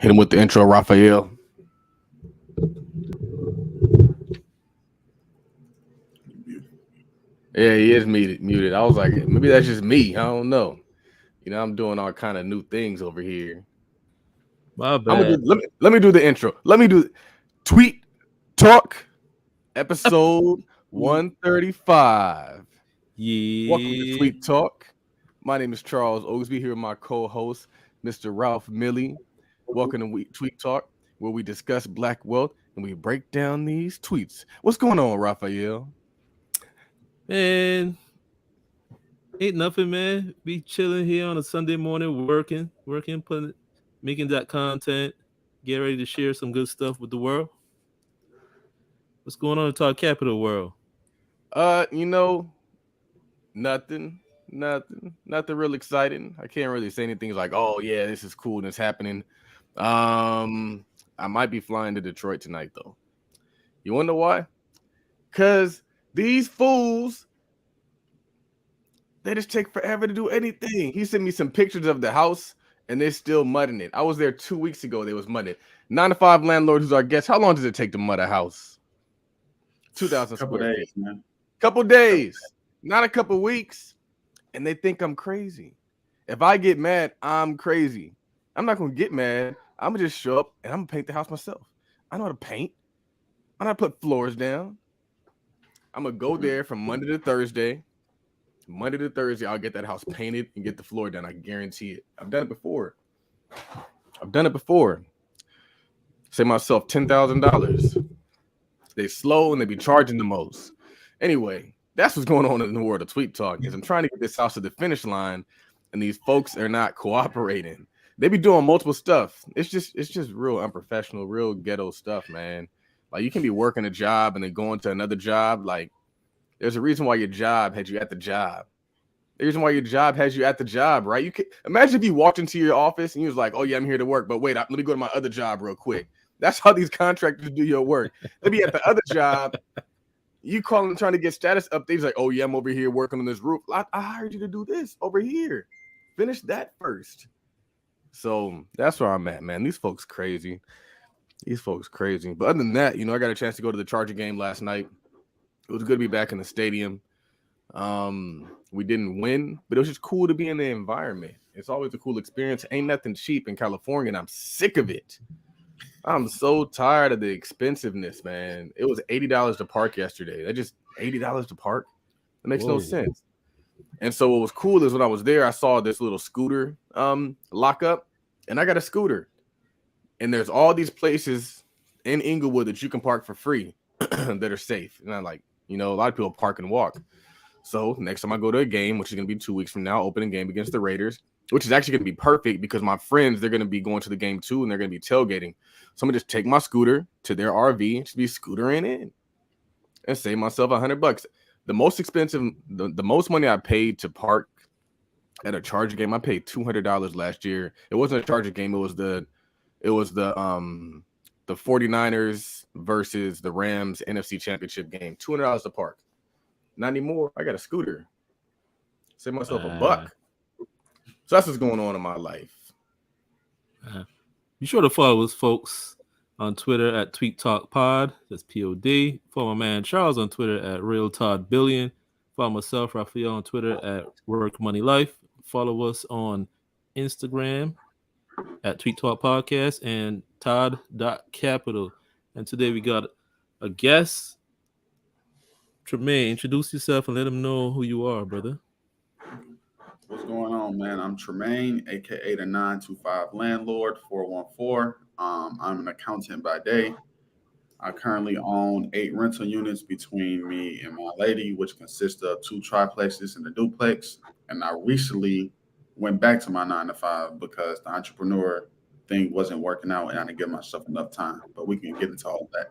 Hit him with the intro, Raphael. Yeah, he is muted. I was like, maybe that's just me. I don't know. I'm doing all kind of new things over here. My bad. Let me do the intro. Let me do Tweet Talk episode 135. Yeah. Welcome to Tweet Talk. My name is Charles Oaksby, here with my co-host, Mr. Ralph Milley. Welcome to Tweet Talk, where we discuss black wealth and we break down these tweets. What's going on, Raphael? Man, ain't nothing, man. Be chilling here on a Sunday morning, working, making that content, get ready to share some good stuff with the world. What's going on in Talk Capital world? Nothing real exciting. I can't really say anything like, oh yeah, this is cool and it's happening. I might be flying to Detroit tonight though. You wanna know why? Because these fools, they just take forever to do anything. He sent me some pictures of the house and they're still mudding it. I was there 2 weeks ago. They was mudding it. 9 to 5 landlord who's our guest. How long does it take to mud a house? 2,000 square feet. Man. Couple days, not a couple weeks. And they think I'm crazy. If I get mad, I'm crazy. I'm not going to get mad. I'm going to just show up and I'm going to paint the house myself. I know how to paint. I know how to put floors down. I'm going to go there from Monday to Thursday. Monday to Thursday, I'll get that house painted and get the floor done. I guarantee it. I've done it before. Say myself $10,000. They slow and they be charging the most. Anyway, that's what's going on in the world of Tweet Talk. Is I'm trying to get this house to the finish line, and these folks are not cooperating. They be doing multiple stuff. It's just real unprofessional, real ghetto stuff, man. Like you can be working a job and then going to another job. Like there's a reason why your job had you at the job. The reason why your job has you at the job, right? You can imagine if you walked into your office and you was like, "Oh yeah, I'm here to work," but wait, let me go to my other job real quick. That's how these contractors do your work. They be at the other job. You call them trying to get status updates like, "Oh yeah, I'm over here working on this roof. I hired you to do this over here. Finish that first." So that's where I'm at, man. These folks crazy. But other than that, I got a chance to go to the Charger game last night. It was good to be back in the stadium. We didn't win, but it was just cool to be in the environment. It's always a cool experience. Ain't nothing cheap in California, and I'm sick of it. I'm so tired of the expensiveness, man. It was $80 to park yesterday. That just $80 to park. That makes no sense. And so what was cool is when I was there, I saw this little scooter lockup, and I got a scooter. And there's all these places in Inglewood that you can park for free that are safe. And I'm like, a lot of people park and walk. So next time I go to a game, which is going to be 2 weeks from now, opening game against the Raiders, which is actually going to be perfect because my friends, they're going to be going to the game too, and they're going to be tailgating. So I'm going to just take my scooter to their RV and just be scootering in and save myself $100. The most expensive, the most money I paid to park at a Charger game, I paid $200 last year. It wasn't a Charger game. It was the 49ers versus the Rams NFC Championship game. $200 to park. Not anymore. I got a scooter. Save myself $1. So that's what's going on in my life. Be sure to follow us, folks, on Twitter at Tweet Talk Pod. That's POD. Follow my man Charles on Twitter at Real Todd Billion. Follow myself, Raphael, on Twitter at Work Money Life. Follow us on Instagram at Tweet Talk Podcast and Todd.Capital. And today we got a guest. Tramaine, introduce yourself and let them know who you are, brother. What's going on, man? I'm Tramaine, aka the 925 Landlord 414. I'm an accountant by day. I currently own 8 rental units between me and my lady, which consists of 2 triplexes and a duplex. And I recently went back to my 9 to 5 because the entrepreneur thing wasn't working out and I didn't give myself enough time. But we can get into all of that.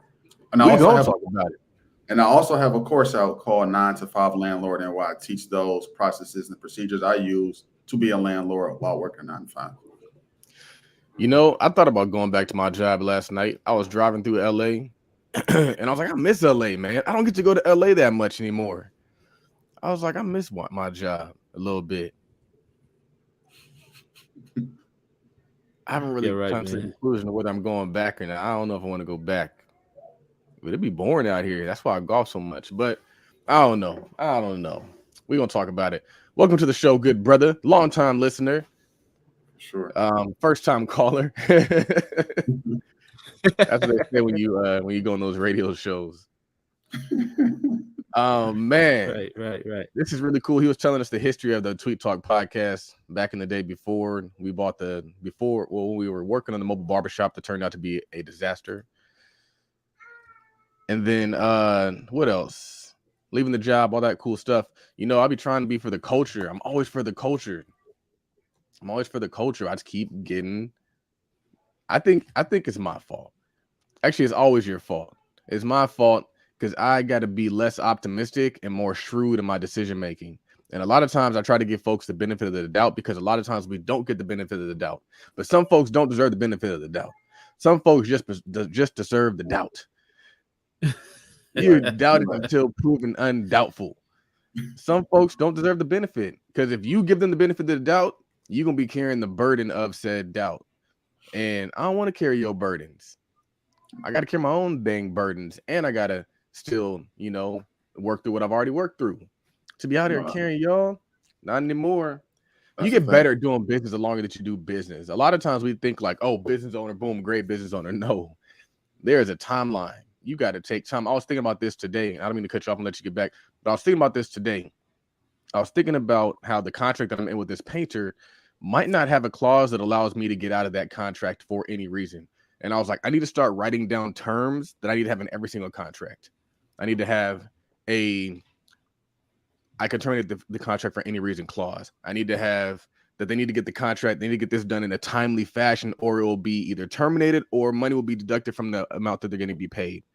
And I also have a course out called 9 to 5 Landlording, where I teach those processes and procedures I use to be a landlord while working 9 to 5. I thought about going back to my job last night. I was driving through LA and I was like, I miss LA, man. I don't get to go to LA that much anymore. I was like, I miss my job a little bit. I haven't really right, come to the man. conclusion of whether I'm going back or not. I don't know if I want to go back. But it'd be boring out here. That's why I golf so much. But I don't know. We're gonna talk about it. Welcome to the show, good brother, long time listener, Sure. first time caller. That's what they say when you go on those radio shows. Man, Right. this is really cool. He was telling us the history of the Tweet Talk podcast back in the day before we bought when we were working on the mobile barbershop that turned out to be a disaster. And then what else? Leaving the job, all that cool stuff. I'll be trying to be for the culture. I'm always for the culture. I just keep getting. I think it's my fault. Actually, it's always your fault. It's my fault because I got to be less optimistic and more shrewd in my decision making. And a lot of times I try to give folks the benefit of the doubt because a lot of times we don't get the benefit of the doubt. But some folks don't deserve the benefit of the doubt. Some folks just deserve the doubt. You're doubted until proven undoubtful. Some folks don't deserve the benefit because if you give them the benefit of the doubt, you're going to be carrying the burden of said doubt. And I don't want to carry your burdens. I got to carry my own dang burdens, and I got to still, work through what I've already worked through. To be out here carrying y'all, not anymore. You get better at doing business the longer that you do business. A lot of times we think like, oh, business owner, boom, great business owner. No, there is a timeline. You got to take time. I was thinking about this today. I don't mean to cut you off and let you get back, but I was thinking about this today. I was thinking about how the contract that I'm in with this painter might not have a clause that allows me to get out of that contract for any reason. And I was like, I need to start writing down terms that I need to have in every single contract. I need to have I can terminate the contract for any reason clause. I need to have that they need to get the contract. They need to get this done in a timely fashion, or it will be either terminated or money will be deducted from the amount that they're going to be paid.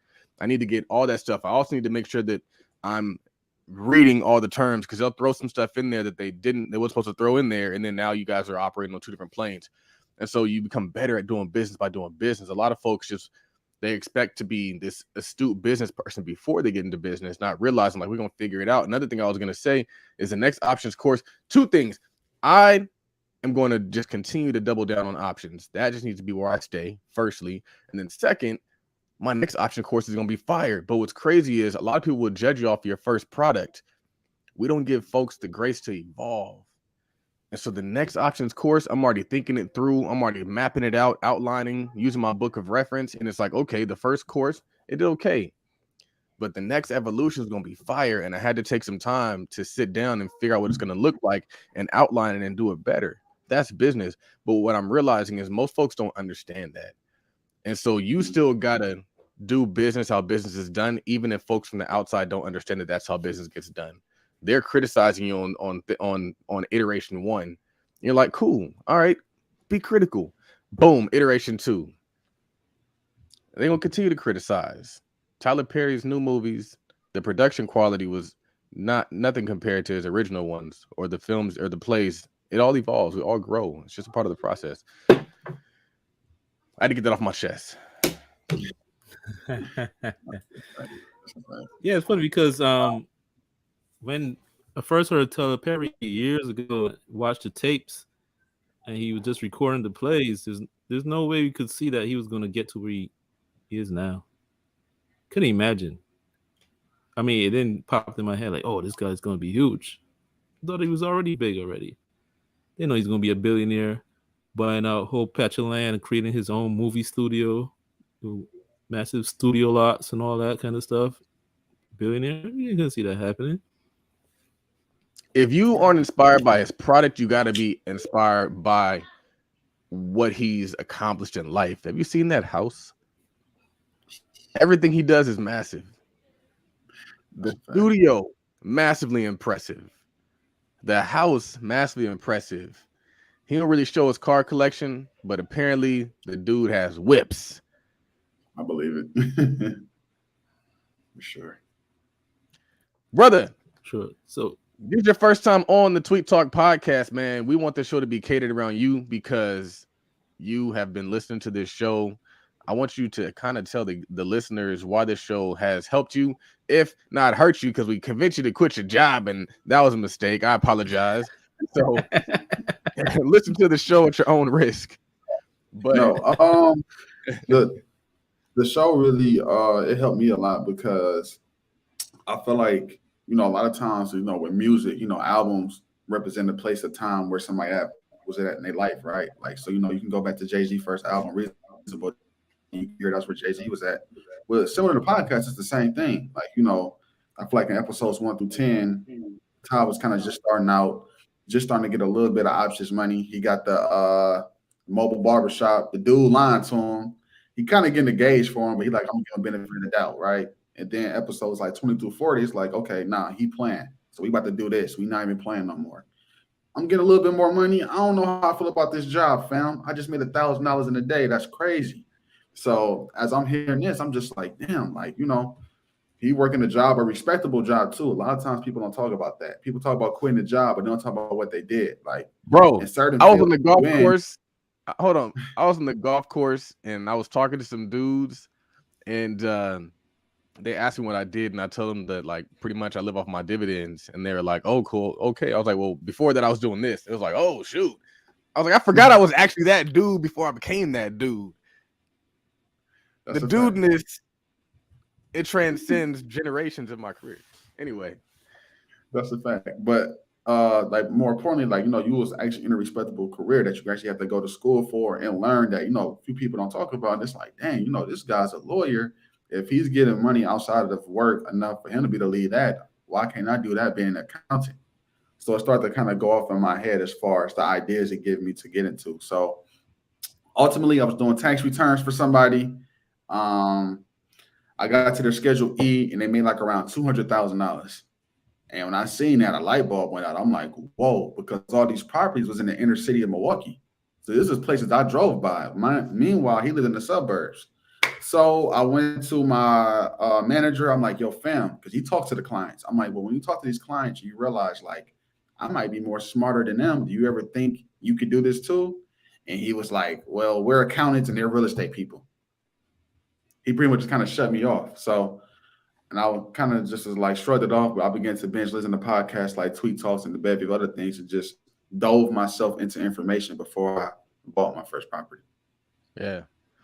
I need to get all that stuff. I also need to make sure that I'm reading all the terms because they'll throw some stuff in there that they were supposed to throw in there. And then now you guys are operating on two different planes. And so you become better at doing business by doing business. A lot of folks they expect to be this astute business person before they get into business, not realizing like we're going to figure it out. Another thing I was going to say is the next options course. Two things. I am going to just continue to double down on options. That just needs to be where I stay, firstly. And then second, my next option course is going to be fire. But what's crazy is a lot of people will judge you off your first product. We don't give folks the grace to evolve. And so the next options course, I'm already thinking it through. I'm already mapping it out, outlining, using my book of reference. And it's like, okay, the first course, it did okay. But the next evolution is going to be fire. And I had to take some time to sit down and figure out what it's going to look like and outline it and do it better. That's business. But what I'm realizing is most folks don't understand that. And so you still got to do business how business is done, even if folks from the outside don't understand that that's how business gets done. They're criticizing you on iteration 1. You're like, cool, all right, be critical. Boom, iteration 2. They're gonna continue to criticize. Tyler Perry's new movies, the production quality was nothing compared to his original ones or the films or the plays. It all evolves. We all grow. It's just a part of the process. I had to get that off my chest. Yeah, it's funny because when I first heard Tyler Perry years ago, watched the tapes, and he was just recording the plays. There's no way we could see that he was going to get to where he is now. Couldn't imagine. I mean, it didn't pop in my head like, oh, this guy's going to be huge. I thought he was already big already. They know he's going to be a billionaire, buying out a whole patch of land and creating his own movie studio, massive studio lots and all that kind of stuff. Billionaire, you ain't going to see that happening. If you aren't inspired by his product, you got to be inspired by what he's accomplished in life. Have you seen that house? Everything he does is massive. The studio, massively impressive. The house, massively impressive. He don't really show his car collection, but apparently the dude has whips. I believe it. For sure. Brother. Sure. So this is your first time on the Tweet Talk podcast, man. We want the show to be catered around you because you have been listening to this show. I want you to kind of tell the listeners why this show has helped you, if not hurt you, because we convinced you to quit your job, and that was a mistake. I apologize. So listen to the show at your own risk. But No, the show really it helped me a lot because I feel like, a lot of times, with music, albums represent a place of time where somebody was at in their life, right? Like, so, you can go back to Jay-Z first album, Reasonable. You hear that's where Jay-Z was at. Well, similar to podcast, it's the same thing. Like, I feel like in episodes 1 through 10, Ty was kind of just starting out, just starting to get a little bit of options money. He got the mobile barbershop. The dude lying to him. He kind of getting the gauge for him, but he like, I'm gonna benefit of the doubt, right? And then episodes like 20 through 40, it's like, okay, nah, he playing. So we about to do this. We not even playing no more. I'm getting a little bit more money. I don't know how I feel about this job, fam. I just made $1,000 in a day. That's crazy. So as I'm hearing this, I'm just like, damn, like, he working a job, a respectable job too. A lot of times people don't talk about that. People talk about quitting the job, but they don't talk about what they did. Like, bro, in certain I was fields, on the golf you in, course. Hold on. I was on the golf course and I was talking to some dudes, and they asked me what I did, and I told them that like pretty much I live off my dividends, and they were like, "Oh, cool, okay." I was like, "Well, before that, I was doing this." It was like, "Oh, shoot." I was like, "I forgot I was actually that dude before I became that dude." that's The a fact. dudeness, it transcends generations of my career. Anyway, That's a fact. But like more importantly, like you was actually in a respectable career that you actually have to go to school for and learn that few people don't talk about. And it's like, dang, this guy's a lawyer. If he's getting money outside of work enough for him to be the lead that, why can't I do that being an accountant? So it started to kind of go off in my head as far as the ideas it gave me to get into. So ultimately, I was doing tax returns for somebody. Um, I got to their Schedule E, and they made like around $200,000. And when I seen that, a light bulb went out. I'm like, whoa, because all these properties was in the inner city of Milwaukee. So this is places I drove by. Meanwhile, he lived in the suburbs. So I went to my manager. I'm like, yo, fam, because he talks to the clients. I'm like, well, when you talk to these clients, you realize like I might be more smarter than them. Do you ever think you could do this too? And he was like, well, we're accountants and they're real estate people. He pretty much just kind of shut me off. So and I kind of just like shrugged it off, but I began to binge listen to podcasts like Tweet Talks and the bevy of other things and just dove myself into information before I bought my first property. yeah.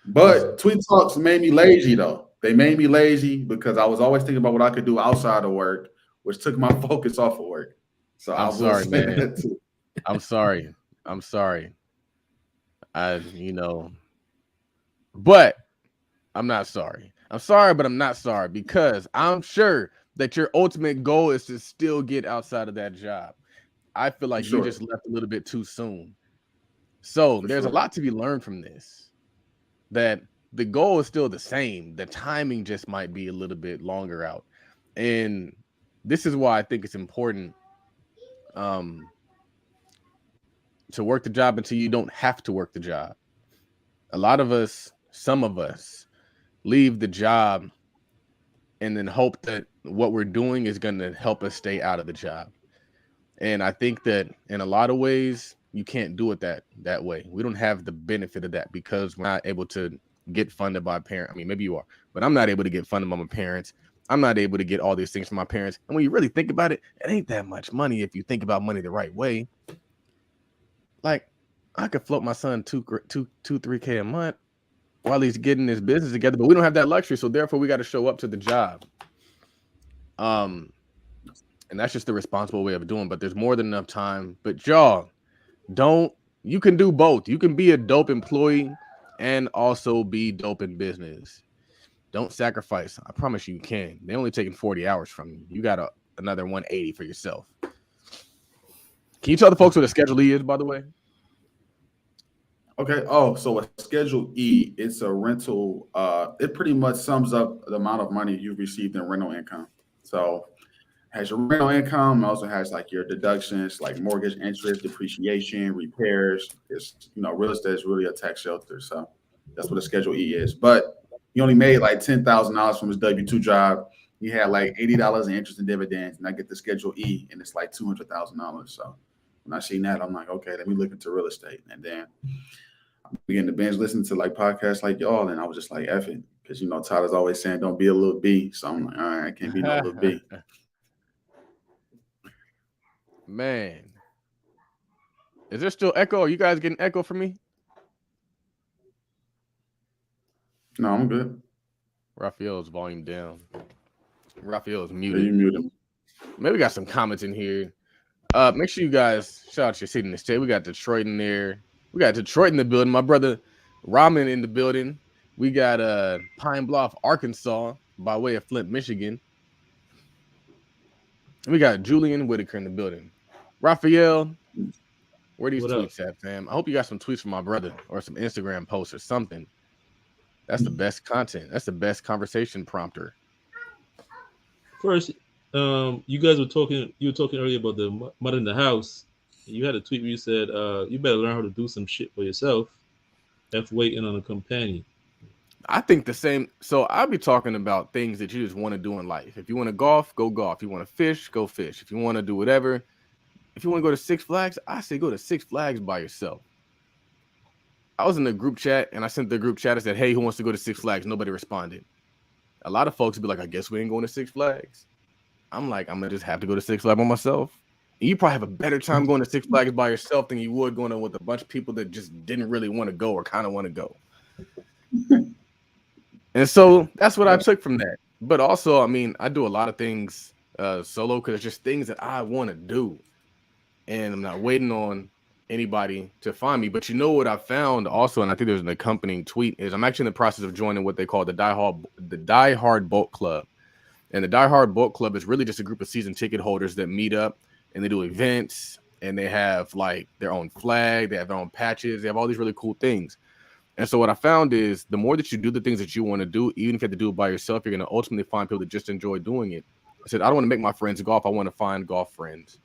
But Tweet Talks made me lazy though. They made me lazy because I was always thinking about what I could do outside of work, which took my focus off of work. So I I'm will sorry, say man. that too. I'm sorry. I'm sorry. But I'm not sorry. I'm sorry, but I'm not sorry because I'm sure that your ultimate goal is to still get outside of that job. I feel like you Sure. just left a little bit too soon. So For there's a sure. lot to be learned from this. That the goal is still the same. The timing just might be a little bit longer out. And this is why I think it's important to work the job until you don't have to work the job. A lot of us, some of us, leave the job and then hope that what we're doing is going to help us stay out of the job. And I think that in a lot of ways, you can't do it that way. We don't have the benefit of that because we're not able to get funded by parents. I mean, maybe you are, but I'm not able to get funded by my parents. I'm not able to get all these things from my parents. And when you really think about it, it ain't that much money if you think about money the right way. Like, I could float my son 3K a month while he's getting his business together, but we don't have that luxury. So therefore, we got to show up to the job. And that's just the responsible way of doing. But there's more than enough time. But y'all, you can do both. You can be a dope employee and also be dope in business. Don't sacrifice. I promise you can. They only taking 40 hours from you. You got another 180 for yourself. Can you tell the folks what a Schedule E is, by the way? Okay. Oh, so a Schedule E, it's a rental. It pretty much sums up the amount of money you've received in rental income. So has your rental income, it also has like your deductions, like mortgage interest, depreciation, repairs. It's real estate is really a tax shelter. So that's what a Schedule E is. But he only made like $10,000 from his W-2 job. He had like $80 in interest and dividends, and I get the Schedule E, and it's like $200,000. So when I seen that, I'm like, okay, let me look into real estate. And then I began to binge listen to like podcasts like y'all, and I was just like, F it. Because Tyler's always saying don't be a little B. So I'm like, all right, I can't be no little B. Man. Is there still echo? Are you guys getting echo from me? No, I'm good. Raphael's volume down. Raphael is Yeah, you muted. muted. Maybe we got some comments in here. Make sure you guys shout out your city in the state. We got Detroit in there. We got Detroit in the building. My brother Ramen in the building. We got Pine Bluff, Arkansas, by way of Flint, Michigan. We got Julian Whitaker in the building. Raphael, where are these What up? tweets at, fam? I hope you got some tweets from my brother or some Instagram posts or something. That's the best content. That's the best conversation prompter. First, you guys were talking. You were talking earlier about the mud in the house. You had a tweet where you said, "You better learn how to do some shit for yourself. F waiting on a companion." I think the same. So I'll be talking about things that you just want to do in life. If you want to golf, go golf. If you want to fish, go fish. If you want to do whatever, if you want to go to Six Flags, I say go to Six Flags by yourself. I was in the group chat and I sent the group chat. I said, hey, who wants to go to Six Flags? Nobody responded. A lot of folks would be like, I guess we ain't going to Six Flags. I'm like, I'm going to just have to go to Six Flags by myself. And you probably have a better time going to Six Flags by yourself than you would going with a bunch of people that just didn't really want to go or kind of want to go. And so that's what I took from that. But also, I mean, I do a lot of things solo because it's just things that I want to do. And I'm not waiting on anybody to find me. But you know what I found also, and I think there's an accompanying tweet, is I'm actually in the process of joining what they call the Die Hard Boat Club. And the Die Hard Boat Club is really just a group of season ticket holders that meet up and they do events and they have like their own flag, they have their own patches, they have all these really cool things. And so what I found is the more that you do the things that you want to do, even if you have to do it by yourself, you're going to ultimately find people that just enjoy doing it. I said, I don't want to make my friends golf. I want to find golf friends.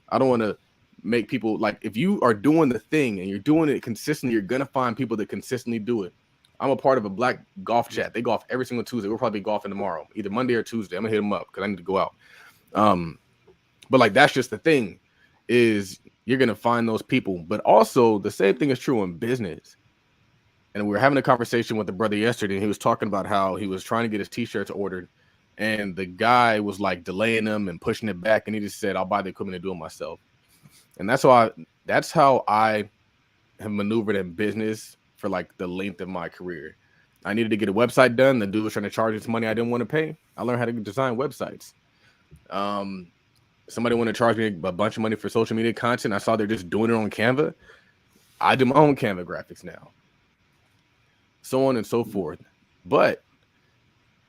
I don't want to make people like, if you are doing the thing and you're doing it consistently, you're going to find people that consistently do it. I'm a part of a black golf chat. They golf every single Tuesday. We'll probably be golfing tomorrow, either Monday or Tuesday. I'm going to hit them up because I need to go out. But like, that's just the thing is you're going to find those people. But also the same thing is true in business. And we were having a conversation with the brother yesterday, and he was talking about how he was trying to get his t-shirts ordered, and the guy was like delaying them and pushing it back, and he just said, "I'll buy the equipment and do it myself." And that's how I have maneuvered in business for like the length of my career. I needed to get a website done. The dude was trying to charge us money I didn't want to pay. I learned how to design websites. Somebody wanted to charge me a bunch of money for social media content. I saw they're just doing it on Canva. I do my own Canva graphics now. So on and so forth. But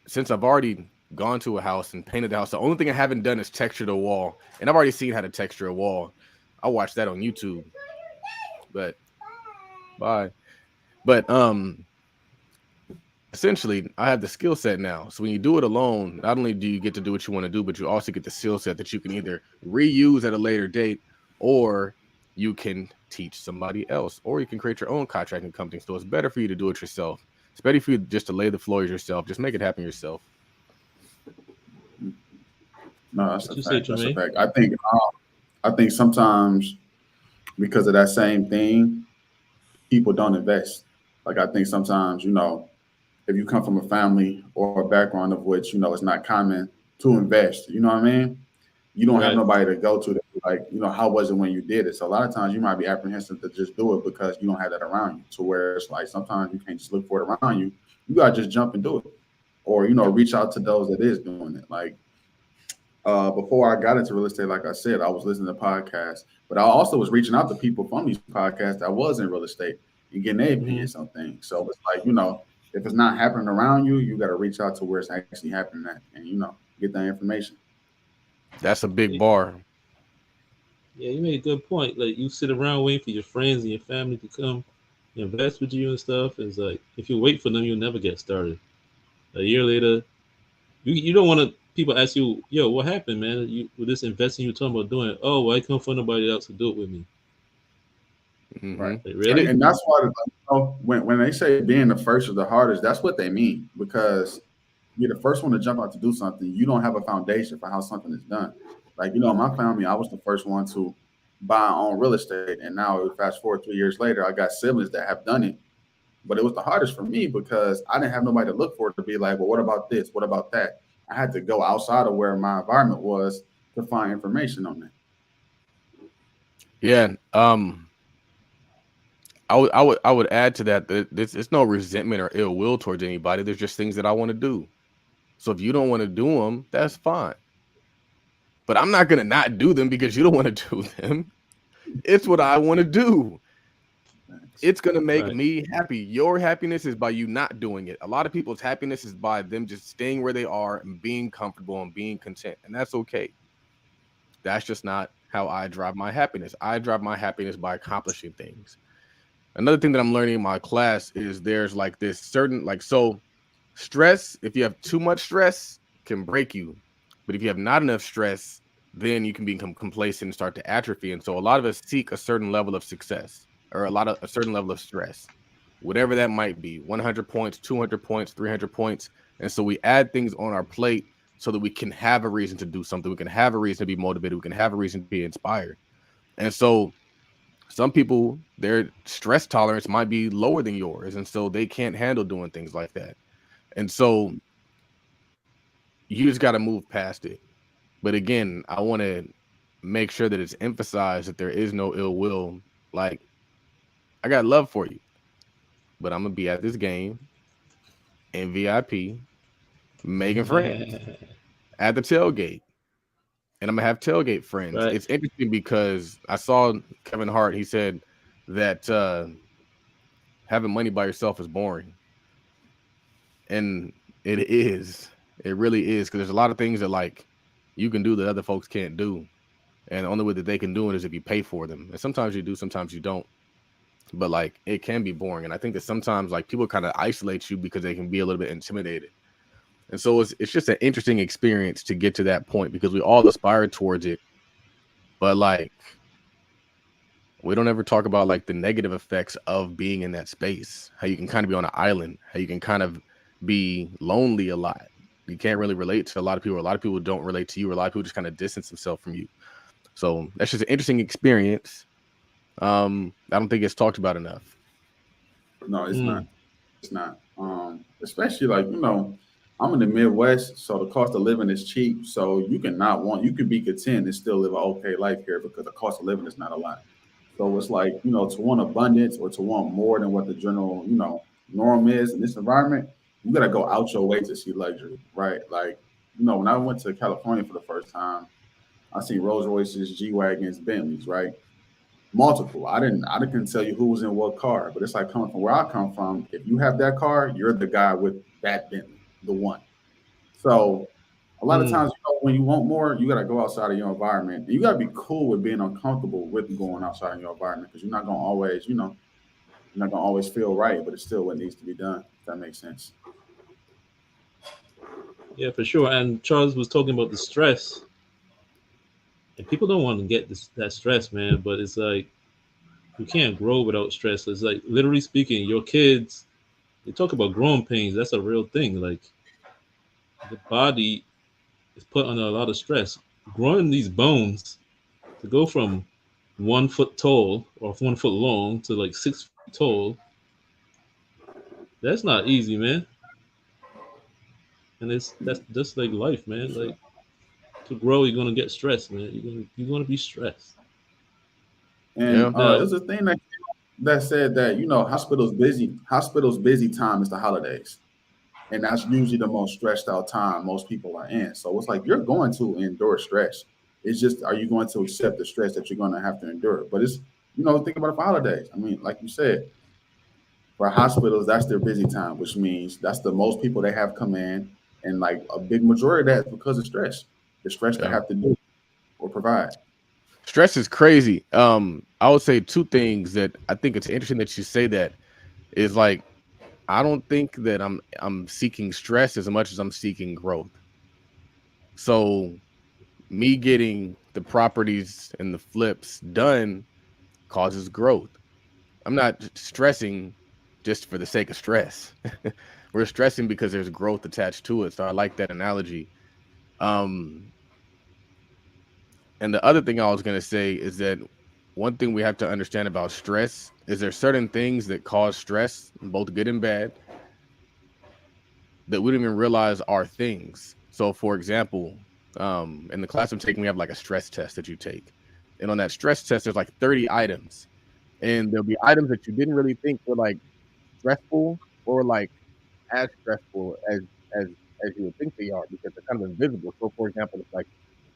since I've already gone to a house and painted the house, the only thing I haven't done is texture the wall. And I've already seen how to texture a wall. I watched that on YouTube. But essentially I have the skill set now. So when you do it alone, not only do you get to do what you want to do, but you also get the skill set that you can either reuse at a later date, or you can teach somebody else, or you can create your own contracting company. So it's better for you to do it yourself. It's better for you just to lay the floors yourself. Just make it happen yourself. No, that's a fact. That's a fact. I think sometimes because of that same thing, people don't invest. Like I think sometimes, if you come from a family or a background of which, it's not common to invest, you know what I mean? You don't have nobody to go to that, like, how was it when you did it? So a lot of times you might be apprehensive to just do it because you don't have that around you. To where it's like sometimes you can't just look for it around you. You gotta just jump and do it. Or, reach out to those that is doing it. Like before I got into real estate, like I said, I was listening to podcasts, but I also was reaching out to people from these podcasts that was in real estate and getting their opinions on things. So it's like, if it's not happening around you, you got to reach out to where it's actually happening at and, get that information. That's a big bar. Yeah, you made a good point. Like you sit around waiting for your friends and your family to come invest with you and stuff. It's like if you wait for them, you'll never get started. A year later, you don't want to. People ask you, "Yo, what happened, man? You with this investing you talking about doing it? Oh, well, I can't find nobody else to do it with me." Mm-hmm. Right. Like, really? And that's why when they say being the first is the hardest, that's what they mean, because you're the first one to jump out to do something. You don't have a foundation for how something is done. Like, in my family, I was the first one to buy on real estate. And now fast forward 3 years later, I got siblings that have done it. But it was the hardest for me because I didn't have nobody to look for to be like, well, what about this? What about that? I had to go outside of where my environment was to find information on that. Yeah. I would add to that it's no resentment or ill will towards anybody. There's just things that I want to do. So if you don't want to do them, that's fine. But I'm not gonna not do them because you don't want to do them. It's what I want to do. It's gonna make me happy. Your happiness is by you not doing it. A lot of people's happiness is by them just staying where they are and being comfortable and being content, and that's okay. That's just not how I drive my happiness. I drive my happiness by accomplishing things. Another thing that I'm learning in my class is there's like this certain so stress, if you have too much stress, can break you. But if you have not enough stress, then you can become complacent and start to atrophy. And so a lot of us seek a certain level of success or a certain level of stress, whatever that might be, 100 points, 200 points, 300 points. And so we add things on our plate so that we can have a reason to do something. We can have a reason to be motivated. We can have a reason to be inspired. And so some people, their stress tolerance might be lower than yours. And so they can't handle doing things like that. And so you just got to move past it. But again, I want to make sure that it's emphasized that there is no ill will. Like, I got love for you, but I'm going to be at this game in VIP, making friends at the tailgate. And I'm going to have tailgate friends. Right. It's interesting because I saw Kevin Hart. He said that having money by yourself is boring. And it is. It really is, because there's a lot of things that like you can do that other folks can't do. And the only way that they can do it is if you pay for them. And sometimes you do, sometimes you don't. But like it can be boring. And I think that sometimes like people kind of isolate you because they can be a little bit intimidated. And so it's just an interesting experience to get to that point because we all aspire towards it. But like we don't ever talk about like the negative effects of being in that space, how you can kind of be on an island, how you can kind of be lonely a lot. You can't really relate to a lot of people. A lot of people don't relate to you. Or a lot of people just kind of distance themselves from you. So that's just an interesting experience. I don't think it's talked about enough. No, it's not. It's not. Especially like, I'm in the Midwest, so the cost of living is cheap. So you can be content and still live an okay life here because the cost of living is not a lot. So it's like, to want abundance or to want more than what the general, norm is in this environment, you gotta go out your way to see luxury, right? Like, when I went to California for the first time, I seen Rolls Royces, G Wagons, Bentleys, right? Multiple. I couldn't tell you who was in what car, but it's like coming from where I come from. If you have that car, you're the guy with that Bentley, the one. So a lot of times, when you want more, you gotta go outside of your environment. And you gotta be cool with being uncomfortable with going outside of your environment because you're not gonna always feel right, but it's still what needs to be done. If that makes sense. Yeah, for sure. And Charles was talking about the stress, and people don't want to get that stress, man. But it's like you can't grow without stress. It's like literally speaking, your kids. They talk about growing pains. That's a real thing. Like the body is put under a lot of stress. Growing these bones to go from 1 foot tall or 1 foot long to like 6 feet tall. That's not easy, man. And that's just like life, man. Like to grow, you're gonna get stressed, man. You're gonna be stressed. And Yeah. it was a thing that said that hospitals busy time is the holidays, and that's usually the most stressed out time most people are in. So it's like you're going to endure stress. It's just, are you going to accept the stress that you're going to have to endure? But it's, think about it for holidays. I mean, like you said, for hospitals, that's their busy time, which means that's the most people they have come in, and like a big majority of that is because of stress, the stress they Yeah. have to do or provide. Stress is crazy. I would say two things that I think it's interesting that you say that is like I don't think that I'm seeking stress as much as I'm seeking growth. So me getting the properties and the flips done causes growth. I'm not stressing just for the sake of stress. We're stressing because there's growth attached to it. So I like that analogy. Um, and the other thing I was going to say is that one thing we have to understand about stress is there's certain things that cause stress, both good and bad, that we don't even realize are things. So for example, in the class I'm taking, we have like a stress test that you take. And on that stress test, there's like 30 items. And there'll be items that you didn't really think were like stressful or like as stressful as as you would think they are because they're kind of invisible. So, for example, it's like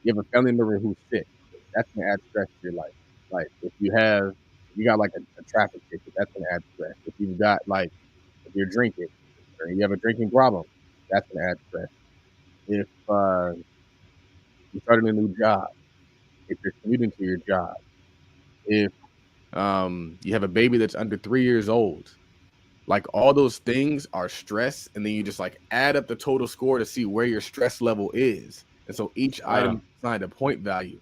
you have a family member who's sick. That's gonna add stress to your life. Like if you got like a traffic ticket, that's gonna add stress. If you've got like if you're drinking or you have a drinking problem, that's gonna add stress. If you started a new job, if you're commuting to your job, if you have a baby that's under 3 years old, like all those things are stress, and then you just like add up the total score to see where your stress level is. And so each item is assigned a point value.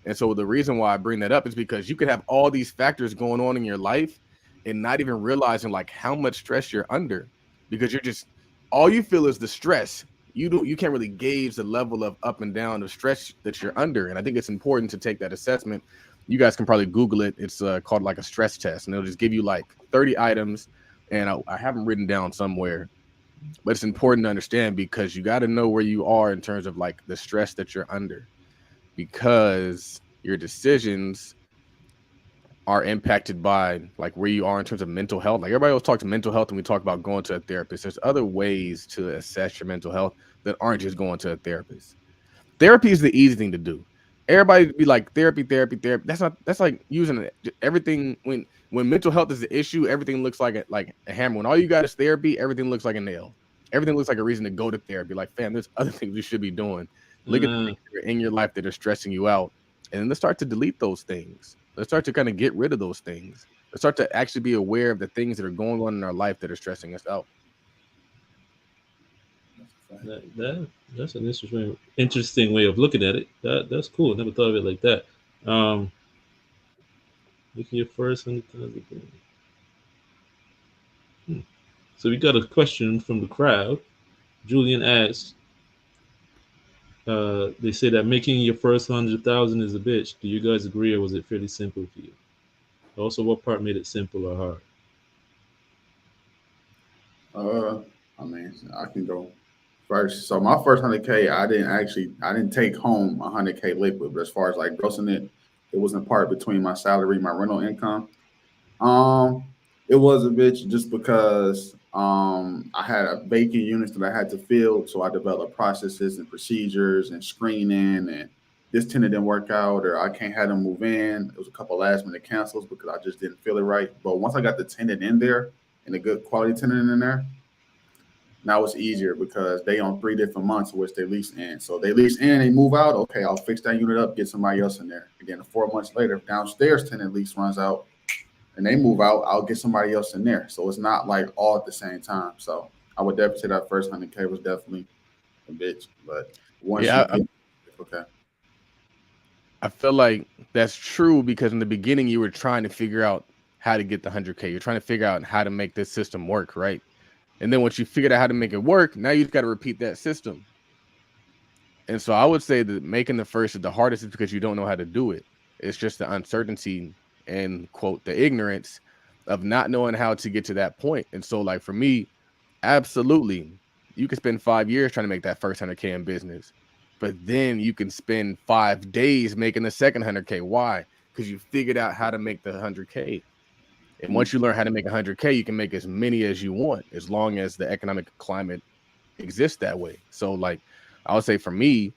And so the reason why I bring that up is because you could have all these factors going on in your life and not even realizing like how much stress you're under because you're just all you feel is the stress. You can't really gauge the level of up and down of stress that you're under. And I think it's important to take that assessment. You guys can probably Google it. It's called like a stress test, and it'll just give you like 30 items. And I have them written down somewhere, but it's important to understand because you got to know where you are in terms of like the stress that you're under because your decisions are impacted by like where you are in terms of mental health. Like everybody always talks mental health and we talk about going to a therapist. There's other ways to assess your mental health that aren't just going to a therapist. Therapy is the easy thing to do. Everybody be like therapy. That's like using everything when mental health is the issue, everything looks like a hammer. When all you got is therapy, everything looks like a nail. Everything looks like a reason to go to therapy. Like, fam, there's other things you should be doing. Look at the things that are in your life that are stressing you out. And then let's start to delete those things. Let's start to kind of get rid of those things. Let's start to actually be aware of the things that are going on in our life that are stressing us out. That's an interesting way of looking at it. That's cool. Never thought of it like that. Making your first 100,000. So we got a question from the crowd. Julian asks, they say that making your first 100,000 is a bitch. Do you guys agree, or was it fairly simple for you? Also, what part made it simple or hard? I mean, I can go first. So my first 100K, I didn't take home 100K liquid, but as far as like grossing it, it was in part between my salary, my rental income. Um, it was a bitch just because I had a vacant units that I had to fill, so I developed processes and procedures and screening, and this tenant didn't work out, or I can't have them move in. It was a couple last minute cancels because I just didn't feel it right. But once I got the tenant in there and a good quality tenant in there, now it's easier because they on 3 different months which they lease in. So they lease in, they move out. Okay, I'll fix that unit up, get somebody else in there. And then 4 months later, if downstairs tenant lease runs out and they move out, I'll get somebody else in there. So it's not like all at the same time. So I would definitely say that first 100K was definitely a bitch. But once Yeah, you get, okay. I feel like that's true because in the beginning you were trying to figure out how to get the 100K. You're trying to figure out how to make this system work, right? And then once you figured out how to make it work, now you just got to repeat that system. And so I would say that making the first is the hardest is because you don't know how to do it. It's just the uncertainty and quote the ignorance of not knowing how to get to that point. And so like for me, absolutely, you could spend 5 years trying to make that first 100K in business, but then you can spend 5 days making the second 100K. Why? Because you figured out how to make the 100K. And once you learn how to make 100K, you can make as many as you want, as long as the economic climate exists that way. So, like, I would say for me,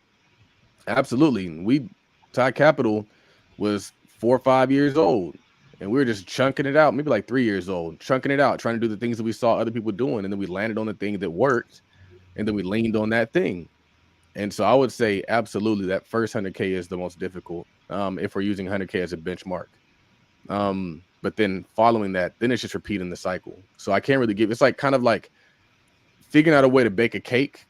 absolutely, Tide Capital was 4 or 5 years old, and we were just chunking it out, maybe like 3 years old, chunking it out, trying to do the things that we saw other people doing, and then we landed on the thing that worked, and then we leaned on that thing. And so I would say absolutely that first 100K is the most difficult, if we're using 100K as a benchmark. But then following that, then it's just repeating the cycle. So I can't really give. It's like kind of like figuring out a way to bake a cake,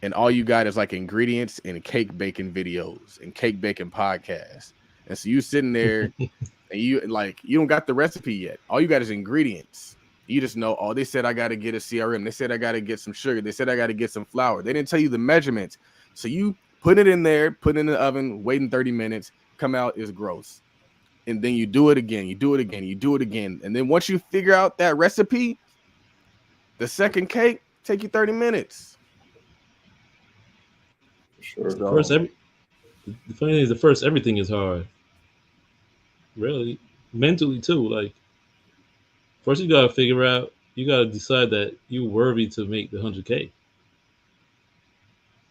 and all you got is like ingredients and cake baking videos and cake baking podcasts. And so you sitting there and you don't got the recipe yet. All you got is ingredients. You just know, oh, they said I got to get a CRM. They said I got to get some sugar. They said I got to get some flour. They didn't tell you the measurements. So you put it in there, put it in the oven, waiting 30 minutes, come out is gross. And then you do it again, you do it again, you do it again. And then once you figure out that recipe, the second cake take you 30 minutes. For sure. The funny thing is, the first everything is hard. Really, mentally too. Like first, you gotta decide that you're worthy to make the 100K.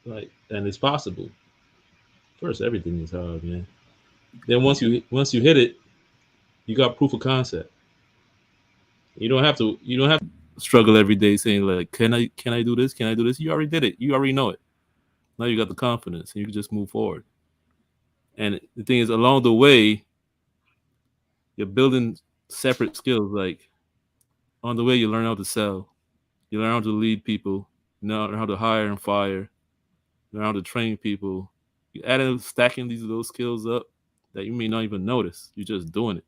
Like, and it's possible. First, everything is hard, man. Then once you hit it, you got proof of concept. You don't have to struggle every day saying like, can I do this? Can I do this? You already did it. You already know it. Now you got the confidence, and you can just move forward. And the thing is, along the way, you're building separate skills. Like on the way, you learn how to sell, you learn how to lead people, you learn how to hire and fire, you learn how to train people. You add in stacking those skills up that you may not even notice. You're just doing it.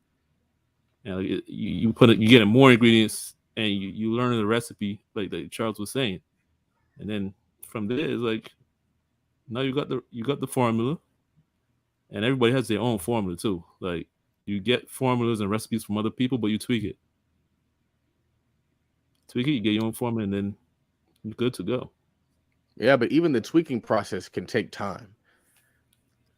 And like, you get in more ingredients, and you learn the recipe, like Charles was saying. And then from there, it's like now you got the formula, and everybody has their own formula too. Like you get formulas and recipes from other people, but you tweak it, you get your own formula, and then you're good to go. Yeah, but even the tweaking process can take time.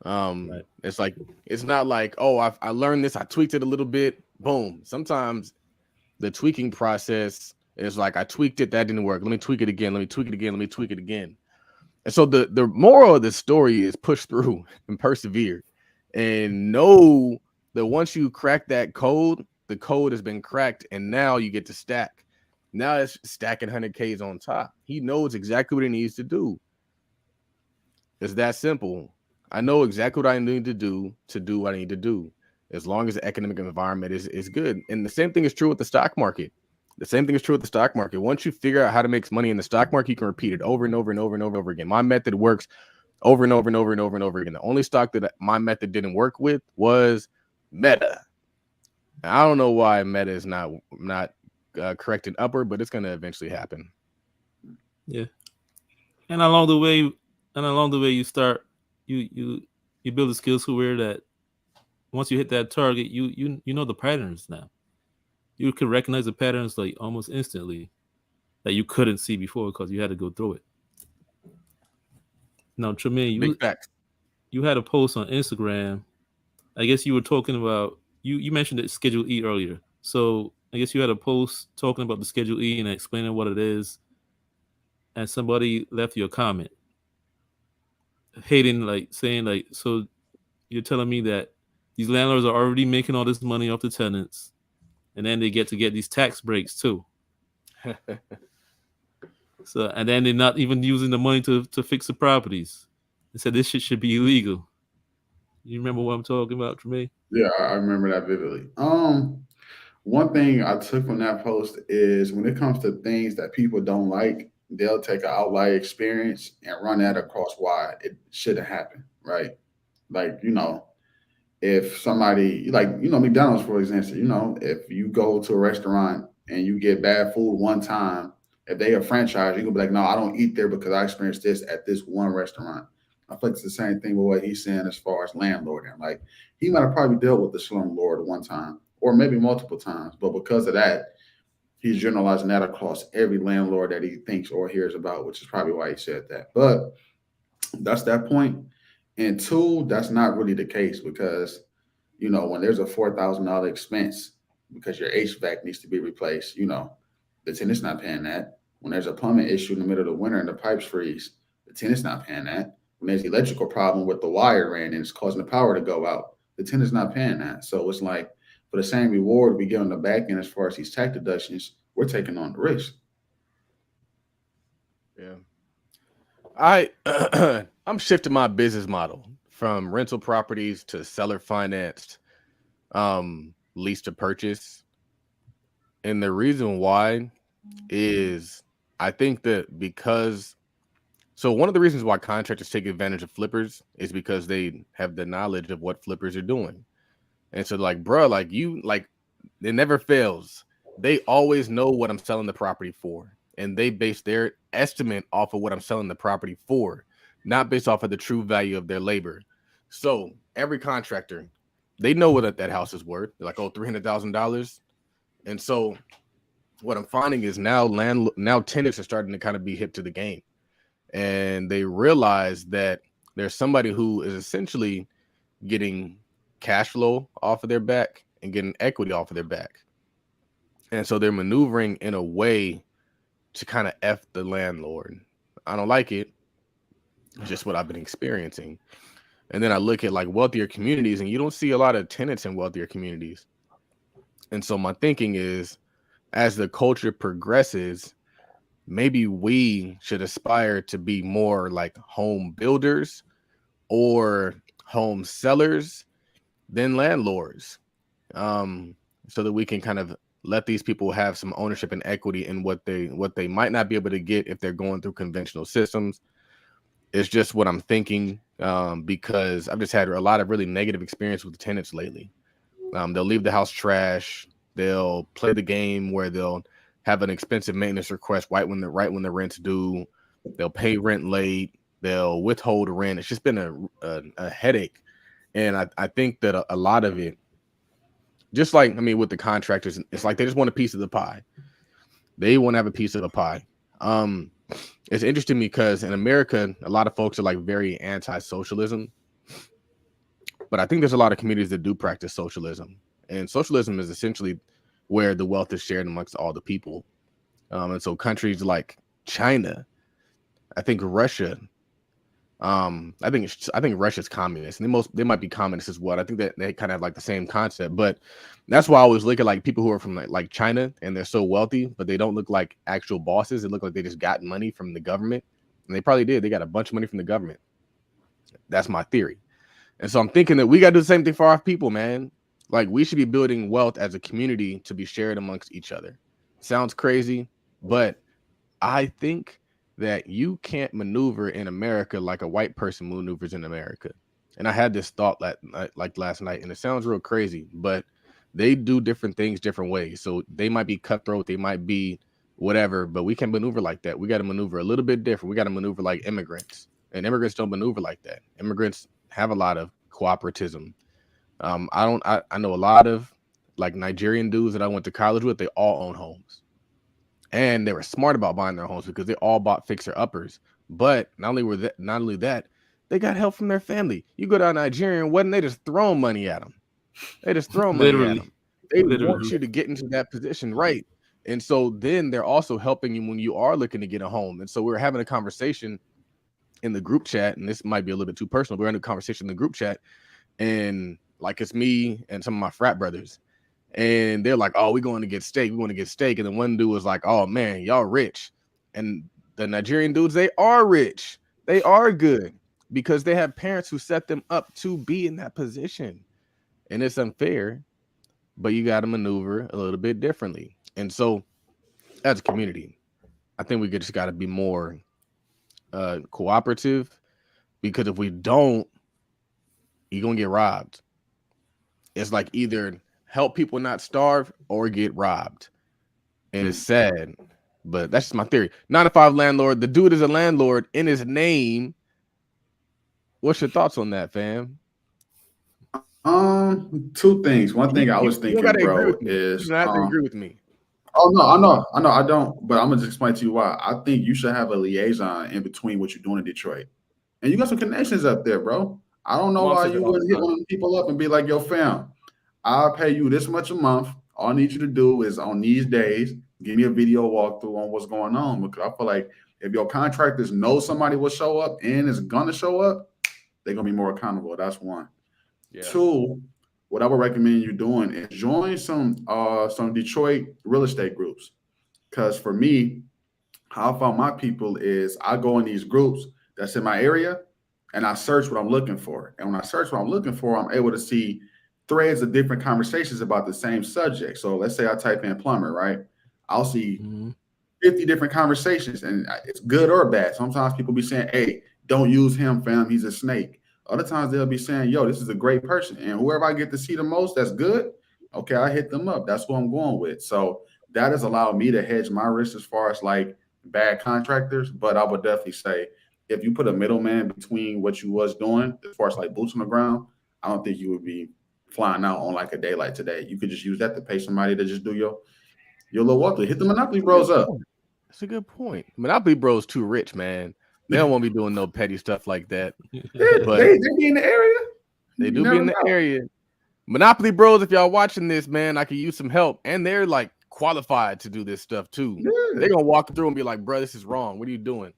Right. It's like it's not like, oh, I learned this, I tweaked it a little bit, boom. Sometimes the tweaking process is like I tweaked it, that didn't work. Let me tweak it again. Let me tweak it again. Let me tweak it again. And so the moral of the story is push through and persevere, and know that once you crack that code, the code has been cracked, and now you get to stack. Now it's stacking 100Ks on top. He knows exactly what he needs to do. It's that simple. I know exactly what I need to do what I need to do, as long as the economic environment is good. And the same thing is true with the stock market. The same thing is true with the stock market. Once you figure out how to make money in the stock market, you can repeat it over and over and over and over again. My method works over and over and over and over and over again. The only stock that my method didn't work with was Meta. I don't know why Meta is not correcting upward, but it's going to eventually happen. Yeah. And along the way, you start you build the skills to where that once you hit that target, you know the patterns now. You can recognize the patterns like almost instantly that you couldn't see before because you had to go through it. Now, Tramaine, Big facts. you had a post on Instagram. I guess you were talking about you mentioned the Schedule E earlier. So I guess you had a post talking about the Schedule E and explaining what it is, and somebody left you a comment hating, like saying like, so you're telling me that these landlords are already making all this money off the tenants, and then they get these tax breaks too. So and then they're not even using the money to fix the properties. They said this shit should be illegal. You remember what I'm talking about, Tremaine? Yeah, I remember that vividly. One thing I took from that post is when it comes to things that people don't like, they'll take an outlier experience and run that across why it shouldn't happen, right? Like, if somebody like, McDonald's, for example, if you go to a restaurant and you get bad food one time, if they a franchise, you can be like, no, I don't eat there because I experienced this at this one restaurant. I think it's the same thing with what he's saying as far as landlording. Like he might have probably dealt with the slumlord one time or maybe multiple times, but because of that, he's generalizing that across every landlord that he thinks or hears about, which is probably why he said that. But that's that point. And two, that's not really the case because, when there's a $4,000 expense because your HVAC needs to be replaced, the tenant's not paying that. When there's a plumbing issue in the middle of the winter and the pipes freeze, the tenant's not paying that. When there's an electrical problem with the wire in and it's causing the power to go out, the tenant's not paying that. So it's like for the same reward we get on the back end as far as these tax deductions, we're taking on the risk. Yeah. I'm shifting my business model from rental properties to seller financed lease to purchase. And the reason why is I think that one of the reasons why contractors take advantage of flippers is because they have the knowledge of what flippers are doing. And so like, bro, like it never fails. They always know what I'm selling the property for. And they base their estimate off of what I'm selling the property for, not based off of the true value of their labor. So every contractor, they know what that house is worth. They're like, oh, $300,000. And so what I'm finding is now tenants are starting to kind of be hip to the game. And they realize that there's somebody who is essentially getting cash flow off of their back and getting equity off of their back. And so they're maneuvering in a way to kind of F the landlord. I don't like it. It's just what I've been experiencing. And then I look at like wealthier communities, and you don't see a lot of tenants in wealthier communities. And so my thinking is, as the culture progresses, maybe we should aspire to be more like home builders or home sellers than landlords, so that we can kind of let these people have some ownership and equity in what they might not be able to get if they're going through conventional systems. It's just what I'm thinking, because I've just had a lot of really negative experience with the tenants lately. They'll leave the house trash. They'll play the game where they'll have an expensive maintenance request right when the rent's due. They'll pay rent late. They'll withhold rent. It's just been a headache. And I think that a lot of it, just like, I mean, with the contractors, it's like they just want a piece of the pie. They want to have a piece of the pie. It's interesting because in America, a lot of folks are like very anti-socialism. But I think there's a lot of communities that do practice socialism. And socialism is essentially where the wealth is shared amongst all the people. And so countries like China, I think Russia, I think Russia's communist, and they might be communist as well. I think that they kind of have like the same concept, but that's why I always look at like people who are from like China and they're so wealthy, but they don't look like actual bosses. They look like they just got money from the government, and they probably did. They got a bunch of money from the government. That's my theory. And so I'm thinking that we got to do the same thing for our people, man. Like we should be building wealth as a community to be shared amongst each other. Sounds crazy, but I think that you can't maneuver in America like a white person maneuvers in America. And I had this thought like last night, and it sounds real crazy, but they do different things different ways. So they might be cutthroat, they might be whatever, but we can maneuver like that. We got to maneuver a little bit different. We got to maneuver like immigrants, and immigrants don't maneuver like that. Immigrants have a lot of cooperatism. I know a lot of like Nigerian dudes that I went to college with. They all own homes. And they were smart about buying their homes because they all bought fixer-uppers. But not only that, they got help from their family. You go down Nigerian wedding, they just throwing money at them. They just throw money at them. They want you to get into that position, right? And so then they're also helping you when you are looking to get a home. And so we were having a conversation in the group chat, and this might be a little bit too personal. We're in a conversation in the group chat, and like it's me and some of my frat brothers. And they're like, oh, we're going to get steak. We're going to get steak. And then one dude was like, oh, man, y'all rich. And the Nigerian dudes, they are rich. They are good because they have parents who set them up to be in that position. And it's unfair, but you got to maneuver a little bit differently. And so as a community, I think we just got to be more cooperative, because if we don't, you're going to get robbed. It's like either help people not starve or get robbed. And it's sad, but that's just my theory. 9-to-5 landlord. The dude is a landlord in his name. What's your thoughts on that, fam? Two things. One thing I was thinking, bro, is you have to agree with me. Oh no, I know, I don't. But I'm gonna just explain to you why. I think you should have a liaison in between what you're doing in Detroit, and you got some connections up there, bro. I don't know why you wouldn't hit one of the people up and be like, "Yo, fam, I'll pay you this much a month. All I need you to do is on these days, give me a video walkthrough on what's going on." Because I feel like if your contractors know somebody will show up and is gonna show up, they're gonna be more accountable. That's one. Yeah. Two, what I would recommend you doing is join some Detroit real estate groups. Because for me, how I found my people is I go in these groups that's in my area and I search what I'm looking for. And when I search what I'm looking for, I'm able to see threads of different conversations about the same subject. So let's say I type in plumber, right? I'll see 50 different conversations, and it's good or bad. Sometimes people be saying, hey, don't use him, fam, he's a snake. Other times they'll be saying, yo, this is a great person. And whoever I get to see the most, that's good. Okay, I hit them up. That's what I'm going with. So that has allowed me to hedge my risk as far as like bad contractors. But I would definitely say if you put a middleman between what you was doing, as far as like boots on the ground, I don't think you would be flying out on like a day like today. You could just use that to pay somebody to just do your little walkthrough. Hit the Monopoly Bros up. That's a good point. Monopoly Bros too rich, man. They don't want to be doing no petty stuff like that. But they be in the area. They do be in the area. Monopoly Bros, if y'all watching this, man, I could use some help. And they're like qualified to do this stuff too. Yeah. They're gonna walk through and be like, bro, this is wrong. What are you doing?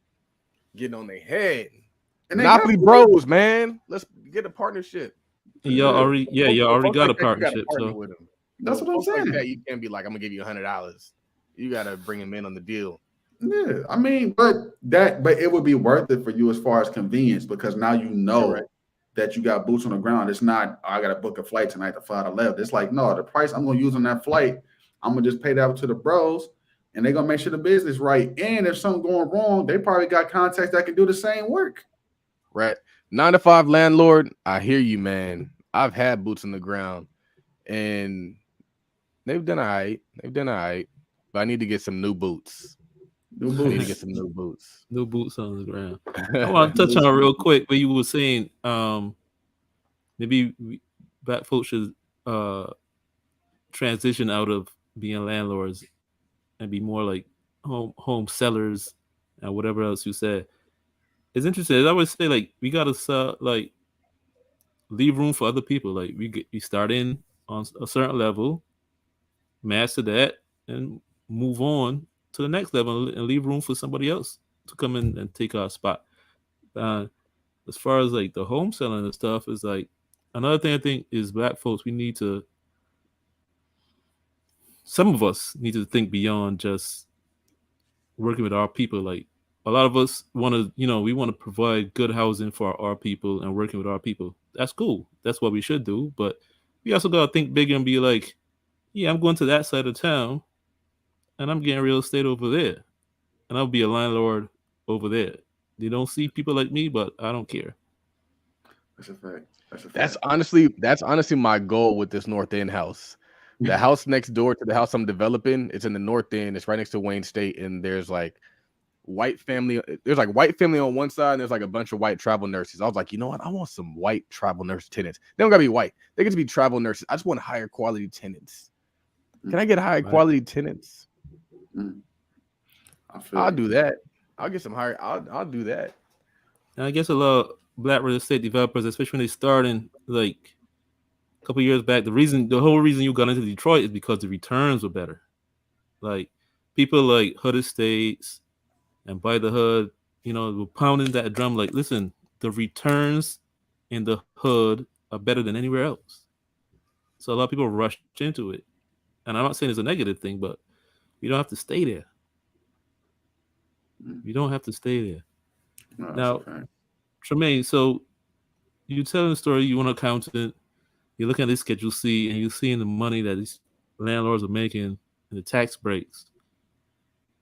Getting on their head. And Monopoly Bros, man. Let's get a partnership. Y'all already got a partnership. So with them. That's what I'm saying. Like that, you can't be like, I'm gonna give you $100. You gotta bring him in on the deal. Yeah, I mean, but it would be worth it for you as far as convenience, because now you know that you got boots on the ground. It's not, I got to book a flight tonight to fly to left. It's like, no, the price I'm going to use on that flight, I'm going to just pay that to the bros, and they're going to make sure the business right. And if something going wrong, they probably got contacts that can do the same work. Right. 9 to 5 landlord. I hear you, man. I've had boots on the ground, and they've done all right. But I need to get some new boots. I need to get some new boots. New boots on the ground. I want to touch on real quick what you were saying. Maybe black folks should transition out of being landlords and be more like home sellers and whatever else you said. It's interesting. I always say, like, we gotta like leave room for other people. Like, we start in on a certain level, master that, and move on to the next level and leave room for somebody else to come in and take our spot. As far as like the home selling and stuff, is like another thing I think is black folks, some of us need to think beyond just working with our people. Like, a lot of us want to, we want to provide good housing for our people and working with our people. That's cool. That's what we should do. But we also got to think bigger and be like, yeah, I'm going to that side of town and I'm getting real estate over there. And I'll be a landlord over there. They don't see people like me, but I don't care. That's a fact. That's honestly my goal with this North End house. The house next door to the house I'm developing, it's in the North End. It's right next to Wayne State, and there's like white family. There's like white family on one side, and there's like a bunch of white travel nurses. I was like, you know what? I want some white travel nurse tenants. They don't gotta be white. They get to be travel nurses. I just want higher quality tenants. Can I get higher quality tenants? I'll do that. I'll get some higher. I'll do that. And I guess a lot of black real estate developers, especially when they started like a couple years back, the whole reason you got into Detroit is because the returns were better. Like, people like Hood Estates and By the Hood, were pounding that drum like, listen, the returns in the hood are better than anywhere else. So a lot of people rushed into it. And I'm not saying it's a negative thing, but you don't have to stay there. You don't have to stay there. No, now, Tramaine, so you telling the story, you want an accountant, you're looking at this Schedule C, and you're seeing the money that these landlords are making and the tax breaks.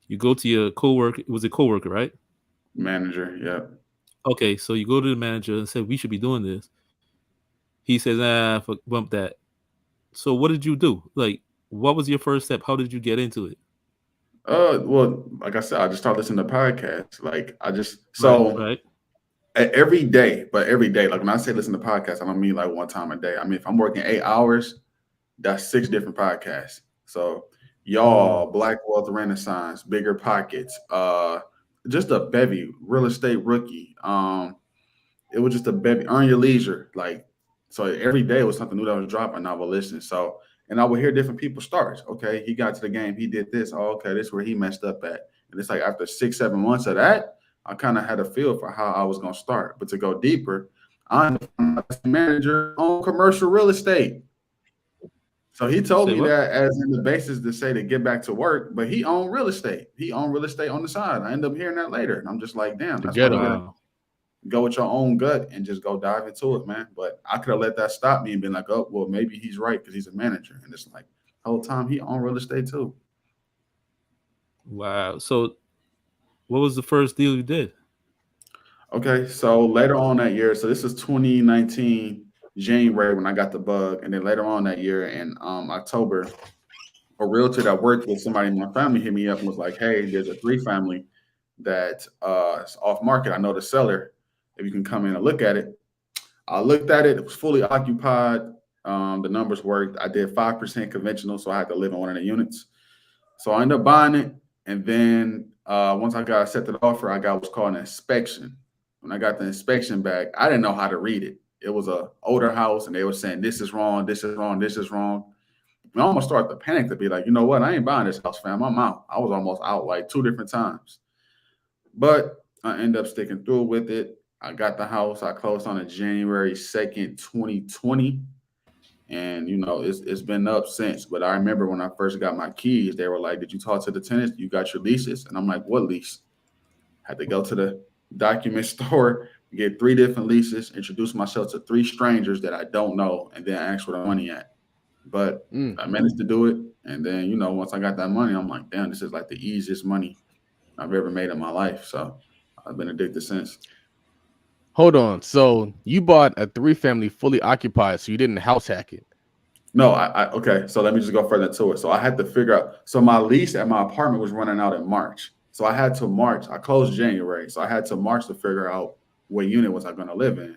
You go to your coworker. It was a coworker, right? Manager, yeah. Okay, so you go to the manager and say, we should be doing this. He says, bump that. So what did you do? Like, what was your first step? How did you get into it? Well, like I said, I just started listening to podcasts. Like, every day, like when I say listen to podcasts, I don't mean like one time a day. I mean, if I'm working 8 hours, that's 6 different podcasts. So y'all, Black Wealth Renaissance, Bigger Pockets, just a bevy, Real Estate Rookie. It was just a bevy, Earn Your Leisure. Like, so every day was something new that was dropping. I would listen. So, and I would hear different people's stories. Okay, he got to the game, he did this. Oh, okay, this is where he messed up at. And it's like after 6-7 months of that, I kind of had a feel for how I was going to start. But to go deeper, I'm a manager on commercial real estate. So he told me that as in the basis to say to get back to work, but he owned real estate. He owned real estate on the side. I ended up hearing that later. And I'm just like, damn, that's why you gotta go with your own gut and just go dive into it, man. But I could have let that stop me and been like, oh, well, maybe he's right because he's a manager. And it's like the whole time he owned real estate too. Wow. So what was the first deal you did? Okay, so later on that year, so this is 2019 January when I got the bug, and then later on that year in October, a realtor that worked with somebody in my family hit me up and was like, "Hey, there's a 3-family that is off market. I know the seller. If you can come in and look at it." I looked at it; it was fully occupied. The numbers worked. I did 5% conventional, so I had to live in one of the units. So I ended up buying it, and then once I got set to the offer, I got what's called an inspection. When I got the inspection back, I didn't know how to read it. it was a older house, and they were saying this is wrong, this is wrong, this is wrong. And I almost started to panic to be like, you know what? I ain't buying this house, fam. I'm out. I was almost out like 2 different times. But I ended up sticking through with it. I got the house. I closed on it January 2nd, 2020. And it's been up since. But I remember when I first got my keys, they were like, "Did you talk to the tenants? You got your leases?" And I'm like, "What lease?" Had to go to the document store, get 3 different leases, introduce myself to 3 strangers that I don't know, and then ask where the money at. But I managed to do it. And then, once I got that money, I'm like, damn, this is like the easiest money I've ever made in my life. So I've been addicted since. Hold on. So you bought a 3-family fully occupied, so you didn't house hack it. No, okay. So let me just go further into it. So I had to figure out. So my lease at my apartment was running out in March. So I had to March. I closed January. So I had to March to figure out what unit was I going to live in.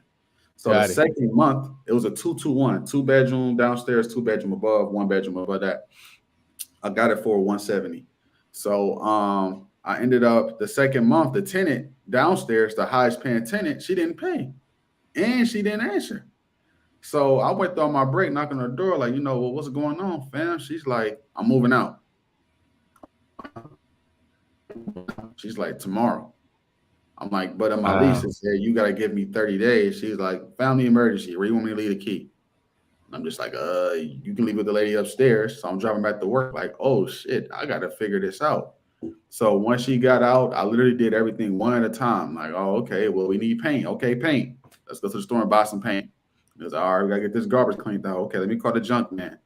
So the second month, it was a 2-2-1, 2-bedroom downstairs, 2-bedroom above, 1-bedroom above that. I got it for 170. So I ended up the second month, the tenant downstairs, the highest paying tenant, she didn't pay, and she didn't answer. So I went on my break, knocking on her door, like, well, what's going on, fam? She's like, I'm moving out. She's like, tomorrow. I'm like, but in my lease, it said, you got to give me 30 days. She's like, family emergency. Where you want me to leave the key? And I'm just like, you can leave with the lady upstairs. So I'm driving back to work like, oh, shit, I got to figure this out. So once she got out, I literally did everything one at a time. Like, oh, okay, well, we need paint. Okay, paint. Let's go to the store and buy some paint. Because, all right, we got to get this garbage cleaned out. Okay, let me call the junk man.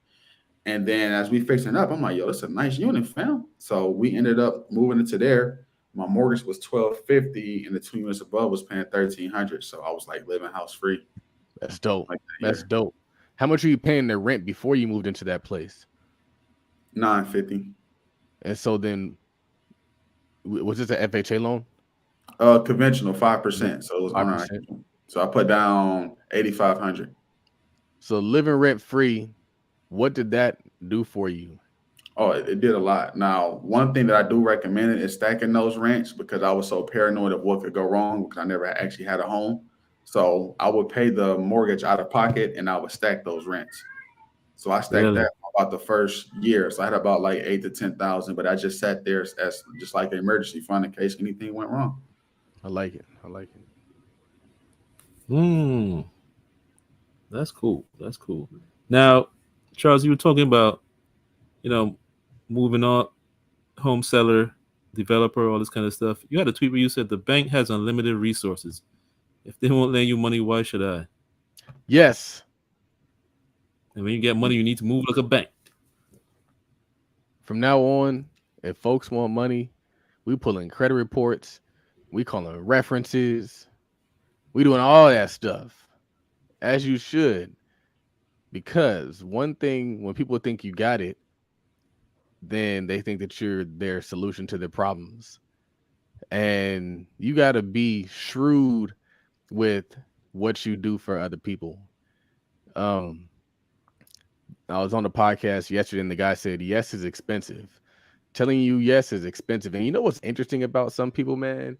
And then as we fixing up, I'm like, yo, that's a nice unit, fam. So we ended up moving into there. My mortgage was $1,250, and the 2 units above was paying $1,300. So I was like living house free. That's dope. Like that's dope. How much were you paying the rent before you moved into that place? $950. And so then, was this an FHA loan? Conventional 5%. So it was 5%. So I put down $8,500. So living rent free, what did that do for you? Oh, it did a lot. Now, one thing that I do recommend is stacking those rents, because I was so paranoid of what could go wrong because I never actually had a home. So I would pay the mortgage out of pocket and I would stack those rents. So I stacked that for about the first year. So I had about like 8,000 to 10,000, but I just sat there as just like an emergency fund in case anything went wrong. I like it. That's cool. Now, Charles, you were talking about, moving on, home seller, developer, all this kind of stuff. You had a tweet where you said the bank has unlimited resources. If they won't lend you money, why should I? Yes. And when you get money, you need to move like a bank. From now on, if folks want money, we pulling credit reports, we calling references, we doing all that stuff, as you should. Because one thing, when people think you got it, then they think that you're their solution to their problems. And you got to be shrewd with what you do for other people. I was on the podcast yesterday and the guy said, yes is expensive. Telling you yes is expensive. And you know what's interesting about some people, man,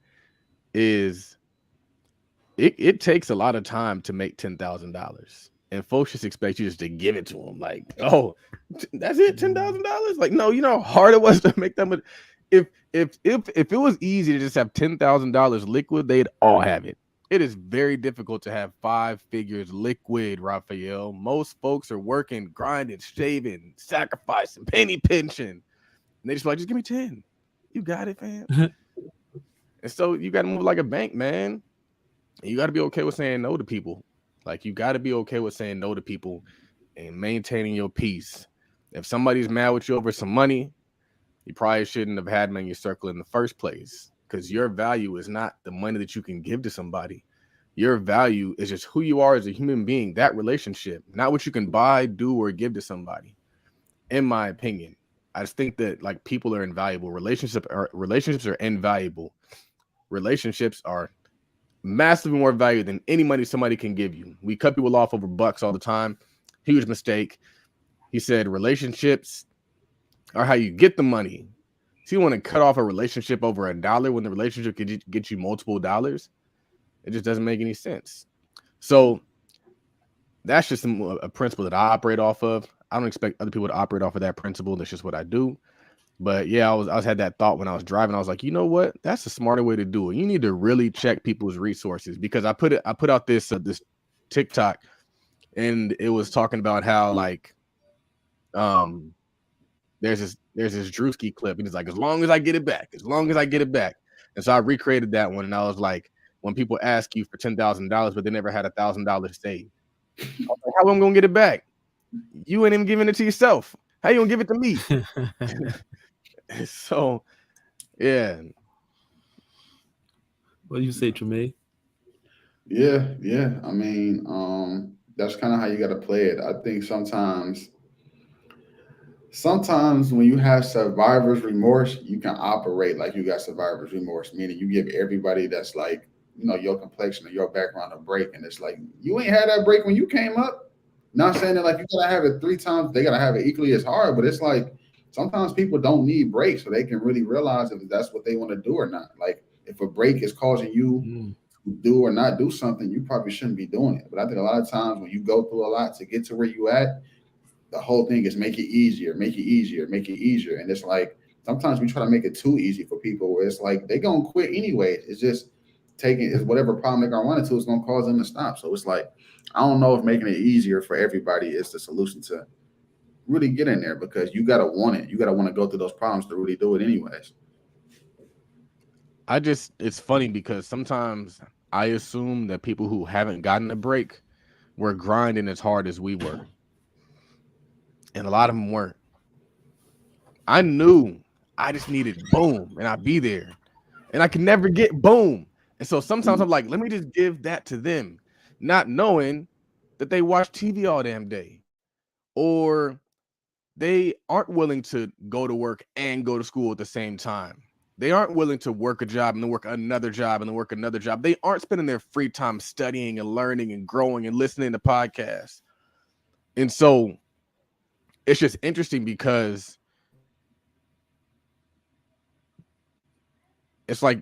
is it takes a lot of time to make $10,000. And folks just expect you just to give it to them. Like, oh, that's it, $10,000? Like, no, you know how hard it was to make that much. If it was easy to just have $10,000 liquid, they'd all have it. It is very difficult to have 5 figures liquid, Raphael. Most folks are working, grinding, shaving, sacrificing, penny pinching. And they just like, just give me 10. You got it, fam. And so you got to move like a bank, man. And you got to be okay with saying no to people. Like, you got to be okay with saying no to people and maintaining your peace. If somebody's mad with you over some money, you probably shouldn't have had them in your circle in the first place, because your value is not the money that you can give to somebody. Your value is just who you are as a human being, that relationship, not what you can buy, do, or give to somebody. In my opinion, I just think that like people are invaluable. Relationships are invaluable. Relationships are massively more value than any money somebody can give you. We cut people off over bucks all the time. Huge mistake. He said relationships are how you get the money. So you want to cut off a relationship over $1 when the relationship could get you multiple dollars? It just doesn't make any sense. So that's just a principle that I operate off of. I don't expect other people to operate off of that principle. That's just what I do. But yeah, I was had that thought when I was driving. I was like, you know what? That's a smarter way to do it. You need to really check people's resources, because I put out this this TikTok, and it was talking about how like there's this Drewski clip, and it's like, as long as I get it back, as long as I get it back. And so I recreated that one, and I was like, when people ask you for $10,000, but they never had $1,000 saved, I was like, how am I gonna get it back? You ain't even giving it to yourself. How you gonna give it to me? So, yeah. What do you say, Tramaine? Yeah. I mean, that's kind of how you got to play it. I think sometimes when you have survivor's remorse, you can operate like you got survivor's remorse, meaning you give everybody that's like, your complexion or your background a break. And it's like, you ain't had that break when you came up. Not saying that like you gotta have it 3 times, they gotta have it equally as hard, but it's like sometimes people don't need breaks so they can really realize if that's what they want to do or not. Like if a break is causing you to do or not do something, you probably shouldn't be doing it. But I think a lot of times when you go through a lot to get to where you at, the whole thing is make it easier, make it easier, make it easier. And it's like sometimes we try to make it too easy for people where it's like they gonna quit anyway. It's just it's whatever problem they're gonna run into is gonna cause them to stop. So it's like I don't know if making it easier for everybody is the solution to really get in there, because you gotta want it. You gotta want to go through those problems to really do it anyways. It's funny because sometimes I assume that people who haven't gotten a break were grinding as hard as we were. And a lot of them weren't. I knew I just needed boom, and I'd be there. And I could never get boom. And so sometimes I'm like, let me just give that to them, not knowing that they watch TV all damn day, or they aren't willing to go to work and go to school at the same time. They aren't willing to work a job and then work another job and then work another job. They aren't spending their free time studying and learning and growing and listening to podcasts. And so it's just interesting because it's like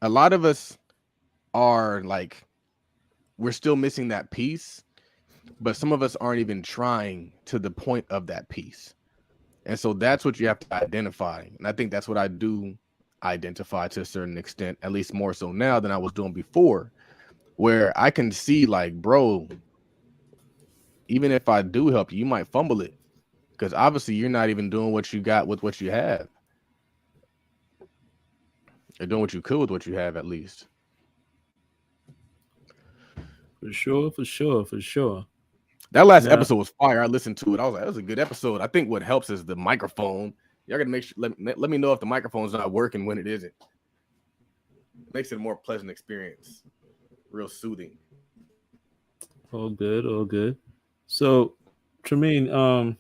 a lot of us are like, we're still missing that piece, but some of us aren't even trying to the point of that piece. And so that's what you have to identify. And I think that's what I do identify to a certain extent, at least more so now than I was doing before, where I can see like, bro, even if I do help you, you might fumble it, because obviously you're not even doing what you got with what you have. You're doing what you could with what you have, at least. For sure. That last episode was fire. I listened to it. I was like, that was a good episode. I think what helps is the microphone. Y'all gotta make sure, let me know if the microphone's not working when it isn't. It makes it a more pleasant experience. Real soothing. All good. So, Tramaine,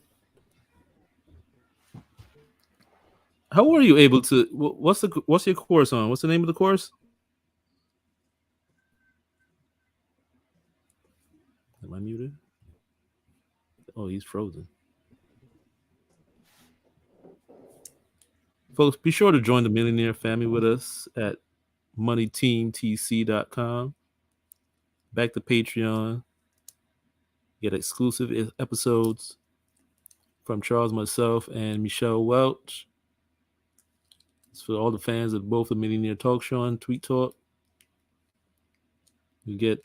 how were you able to? What's your course on? What's the name of the course? Am I muted? Oh, he's frozen. Folks, be sure to join the Millionaire family with us at moneyteamtc.com. Back to Patreon. Get exclusive episodes from Charles, myself, and Michelle Welch. It's for all the fans of both the Millionaire Talk Show and Tweet Talk. You get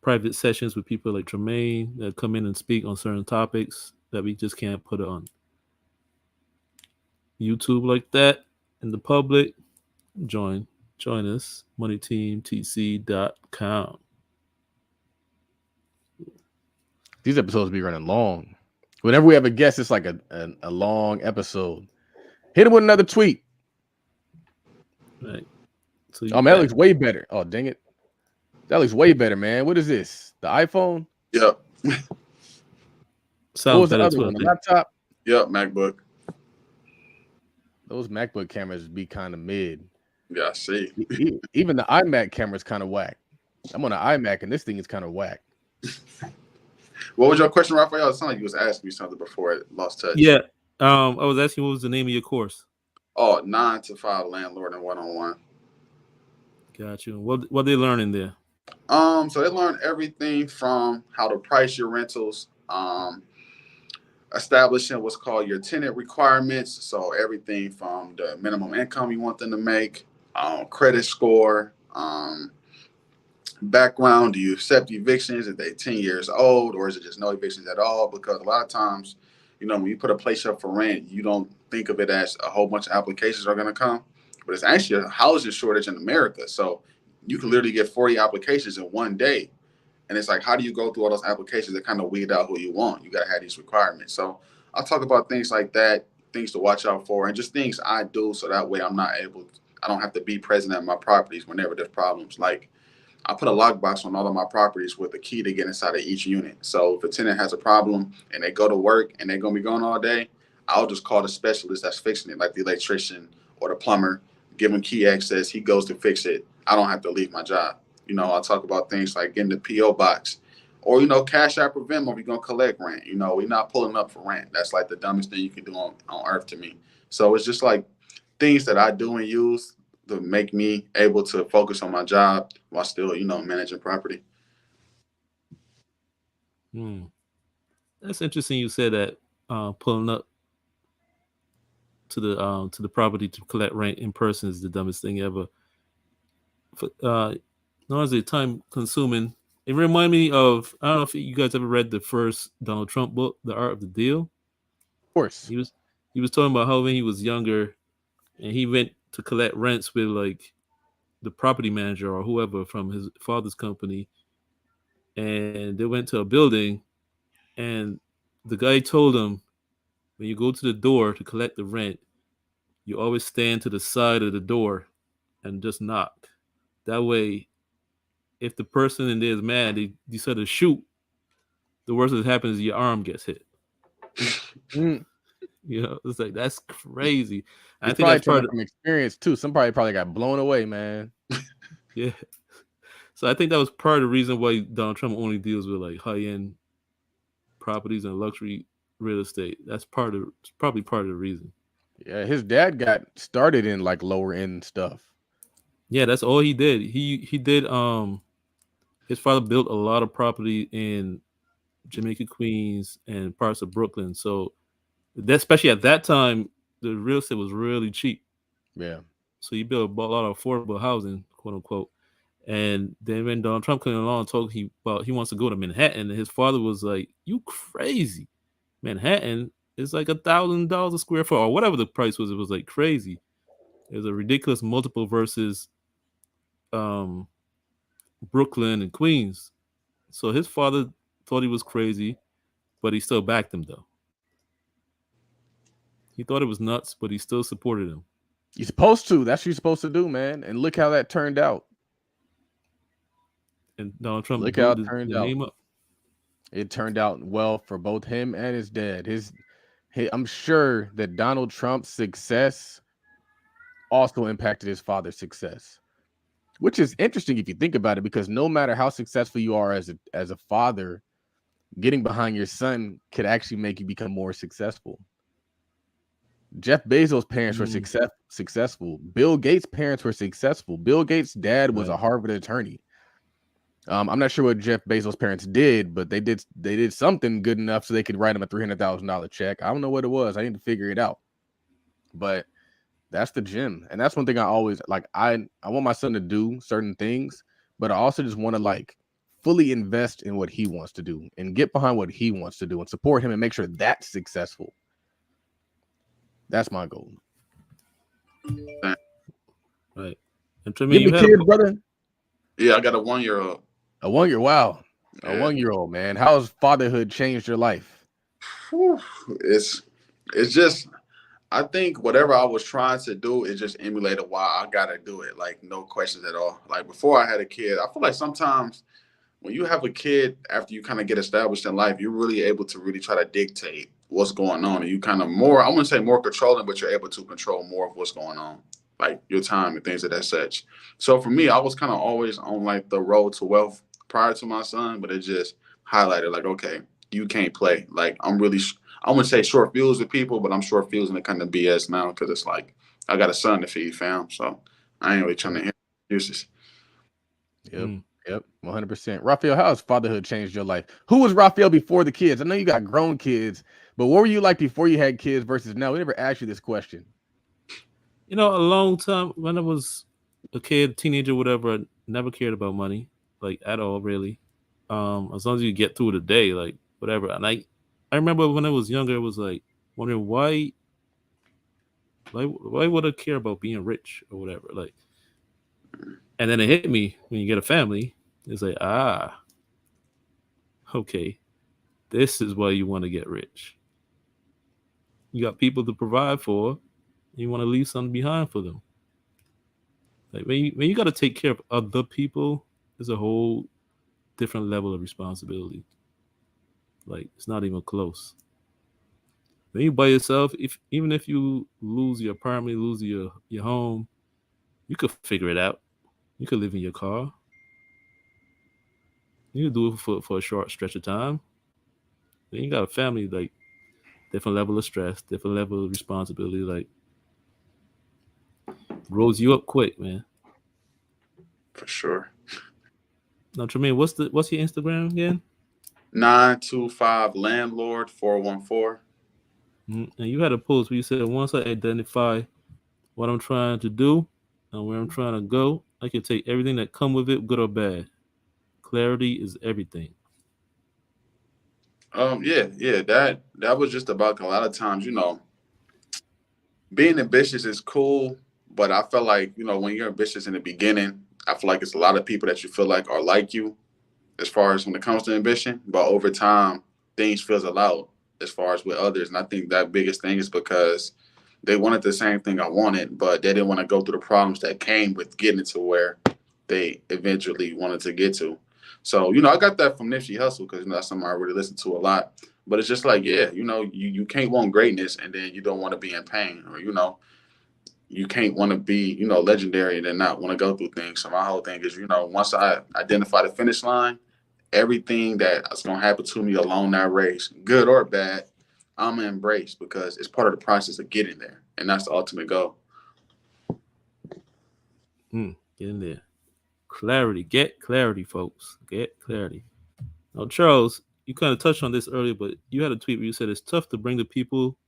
private sessions with people like Tramaine that come in and speak on certain topics that we just can't put on YouTube like that in the public. Join us, moneyteamtc.com. These episodes be running long. Whenever we have a guest, it's like a long episode. Hit him with another tweet. Right. So man, that looks way better. Oh, dang it. That looks way better, man. What is this? The iPhone? Yep. What was the other one? The laptop? Yep, MacBook. Those MacBook cameras be kind of mid. Yeah, I see. Even the iMac camera is kind of whack. I'm on an iMac, and this thing is kind of whack. What was your question, Raphael? It sounded like you was asking me something before it lost touch. Yeah. I was asking what was the name of your course? Oh, 9 to 5 landlord and one-on-one. Got you. What are they learning there? So they learn everything from how to price your rentals, establishing what's called your tenant requirements. So everything from the minimum income you want them to make, credit score, background. Do you accept evictions if they're 10 years old, or is it just no evictions at all? Because a lot of times, when you put a place up for rent, you don't think of it as a whole bunch of applications are going to come, but it's actually a housing shortage in America. So you can literally get 40 applications in one day. And it's like, how do you go through all those applications that kind of weed out who you want? You got to have these requirements. So I'll talk about things like that, things to watch out for, and just things I do so that way I don't have to be present at my properties whenever there's problems. Like, I put a lockbox on all of my properties with a key to get inside of each unit. So if a tenant has a problem and they go to work and they're gonna be gone all day, I'll just call the specialist that's fixing it, like the electrician or the plumber, give him key access. He goes to fix it. I don't have to leave my job. I'll talk about things like getting the PO box, or Cash App or Venmo if you're gonna collect rent. We're not pulling up for rent. That's like the dumbest thing you can do on earth to me. So it's just like things that I do and use to make me able to focus on my job while still, managing property. That's interesting. You said that pulling up to the property to collect rent in person is the dumbest thing ever. Not only time consuming, it reminded me of, I don't know if you guys ever read the first Donald Trump book, The Art of the Deal. Of course. He was talking about how when he was younger and he went to collect rents with like the property manager or whoever from his father's company, and they went to a building, and the guy told him, when you go to the door to collect the rent, you always stand to the side of the door and just knock. That way, if the person in there is mad, they decide to shoot, the worst that happens is your arm gets hit. It's like, that's crazy. I think that's part of from experience too. Somebody probably got blown away, man. Yeah. So I think that was part of the reason why Donald Trump only deals with like high-end properties and luxury real estate. That's probably part of the reason. Yeah, his dad got started in like lower end stuff. Yeah, that's all he did. He did his father built a lot of property in Jamaica, Queens, and parts of Brooklyn. So especially at that time, the real estate was really cheap. Yeah. So he built a lot of affordable housing, quote unquote. And then when Donald Trump came along and told he wants to go to Manhattan, and his father was like, "You crazy? Manhattan is like $1,000 a square foot, or whatever the price was. It was like crazy. It was a ridiculous multiple versus Brooklyn and Queens." So his father thought he was crazy, but he still backed him though. He thought it was nuts, but he still supported him. You're supposed to. That's what you're supposed to do, man. And look how that turned out. And Donald Trump look how it turned out. Name up. It turned out well for both him and his dad. I'm sure that Donald Trump's success also impacted his father's success, which is interesting if you think about it, because no matter how successful you are as a father, getting behind your son could actually make you become more successful. Jeff Bezos' parents were successful. Bill Gates' parents were successful. Bill Gates' dad was a Harvard attorney. I'm not sure what Jeff Bezos' parents did, but they did something good enough so they could write him a $300,000 check. I don't know what it was. I need to figure it out. But that's the gym. And that's one thing I always like. I want my son to do certain things, but I also just want to like fully invest in what he wants to do and get behind what he wants to do and support him and make sure that's successful. That's my goal. Right. And Tramaine, you kid, brother? Yeah, I got a 1-year-old. A 1-year, wow. Yeah. A 1-year-old, man. How's fatherhood changed your life? It's just, I think whatever I was trying to do, it just emulated why I gotta do it. Like, no questions at all. Like, before I had a kid, I feel like sometimes when you have a kid, after you kind of get established in life, you're really able to really try to dictate what's going on. And you kind of I wouldn't say more controlling, but you're able to control more of what's going on, like your time and things of that such. So for me, I was kind of always on like the road to wealth prior to my son, but it just highlighted like, okay, you can't play. Like, I wouldn't say short fuse with people, but I'm short fusing the kind of BS now, because it's like, I got a son to feed, fam. So I ain't really trying to hear excuses. Yep. Yep, 100%. Raphael, how has fatherhood changed your life? Who was Raphael before the kids? I know you got grown kids, but what were you like before you had kids versus now? We never asked you this question. A long time when I was a kid, teenager, whatever, I never cared about money, like at all, really. As long as you get through the day, like whatever. And I remember when I was younger, I was like wondering why would I care about being rich or whatever? Like, and then it hit me when you get a family. It's like, okay, this is why you want to get rich. You got people to provide for. You want to leave something behind for them. Like when you got to take care of other people, there's a whole different level of responsibility. Like it's not even close. When you by yourself, if even if you lose your apartment, lose your home, you could figure it out. You could live in your car. You could do it for a short stretch of time. Then you got a family, like different level of stress, different level of responsibility. Like grows you up quick, man. For sure. Now, Tramaine, what's your Instagram again? 925 landlord 414. And you had a post where you said once I identify what I'm trying to do and where I'm trying to go, I can take everything that come with it, good or bad. Clarity is everything. Yeah, that was just about a lot of times, being ambitious is cool, but I feel like, when you're ambitious in the beginning, I feel like it's a lot of people that you feel like are like you as far as when it comes to ambition, but over time things fizzle out as far as with others. And I think that biggest thing is because they wanted the same thing I wanted, but they didn't want to go through the problems that came with getting to where they eventually wanted to get to. So, I got that from Nipsey Hussle because that's something I really listen to a lot. But it's just like, yeah, you can't want greatness and then you don't want to be in pain, or you can't want to be, legendary and then not want to go through things. So my whole thing is, once I identify the finish line, everything that's going to happen to me along that race, good or bad, I'm going to embrace because it's part of the process of getting there. And that's the ultimate goal. Get in there. Clarity. Get clarity, folks. Get clarity. Now, Charles, you kind of touched on this earlier, but you had a tweet where you said it's tough to bring the people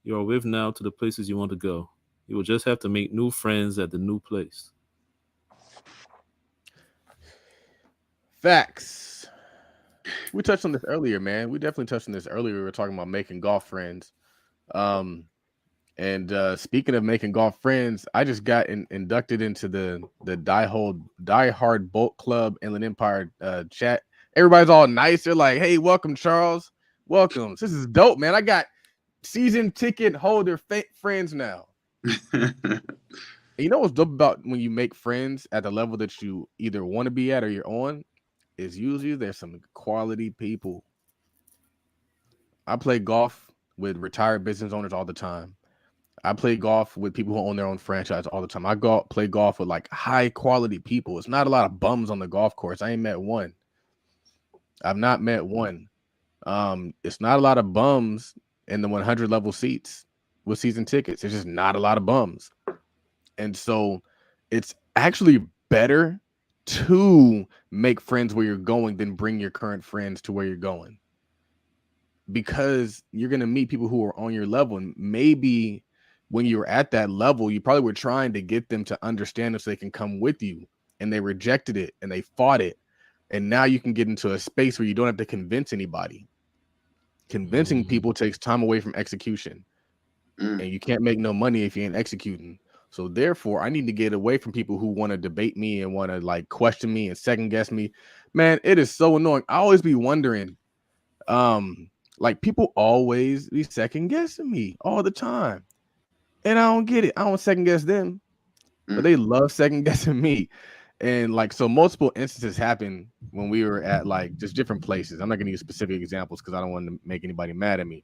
you're with now to the places you want to go. You will just have to make new friends at the new place. Facts. We touched on this earlier, man. We definitely touched on this earlier. We were talking about making golf friends. And speaking of making golf friends, I just got inducted into the Die Hard Bolt Club Inland Empire chat. Everybody's all nice. They're like, "Hey, welcome, Charles. Welcome. This is dope, man. I got season ticket holder friends now." You know what's dope about when you make friends at the level that you either want to be at or you're on is usually there's some quality people. I play golf with retired business owners all the time. I play golf with people who own their own franchise all the time. I play golf with like high quality people. It's not a lot of bums on the golf course. I ain't met one. I've not met one. It's not a lot of bums in the 100 level seats with season tickets. There's just not a lot of bums. And so it's actually better to make friends where you're going than bring your current friends to where you're going. Because you're going to meet people who are on your level. And maybe when you were at that level, you probably were trying to get them to understand it so they can come with you. And they rejected it and they fought it. And now you can get into a space where you don't have to convince anybody. Convincing people takes time away from execution. And you can't make no money if you ain't executing. So therefore, I need to get away from people who want to debate me and want to like question me and second guess me. Man, it is so annoying. I always be wondering, like people always be second guessing me all the time. And I don't get it. I don't second guess them, but they love second guessing me. And like, so multiple instances happen when we were at like just different places. I'm not going to use specific examples because I don't want to make anybody mad at me.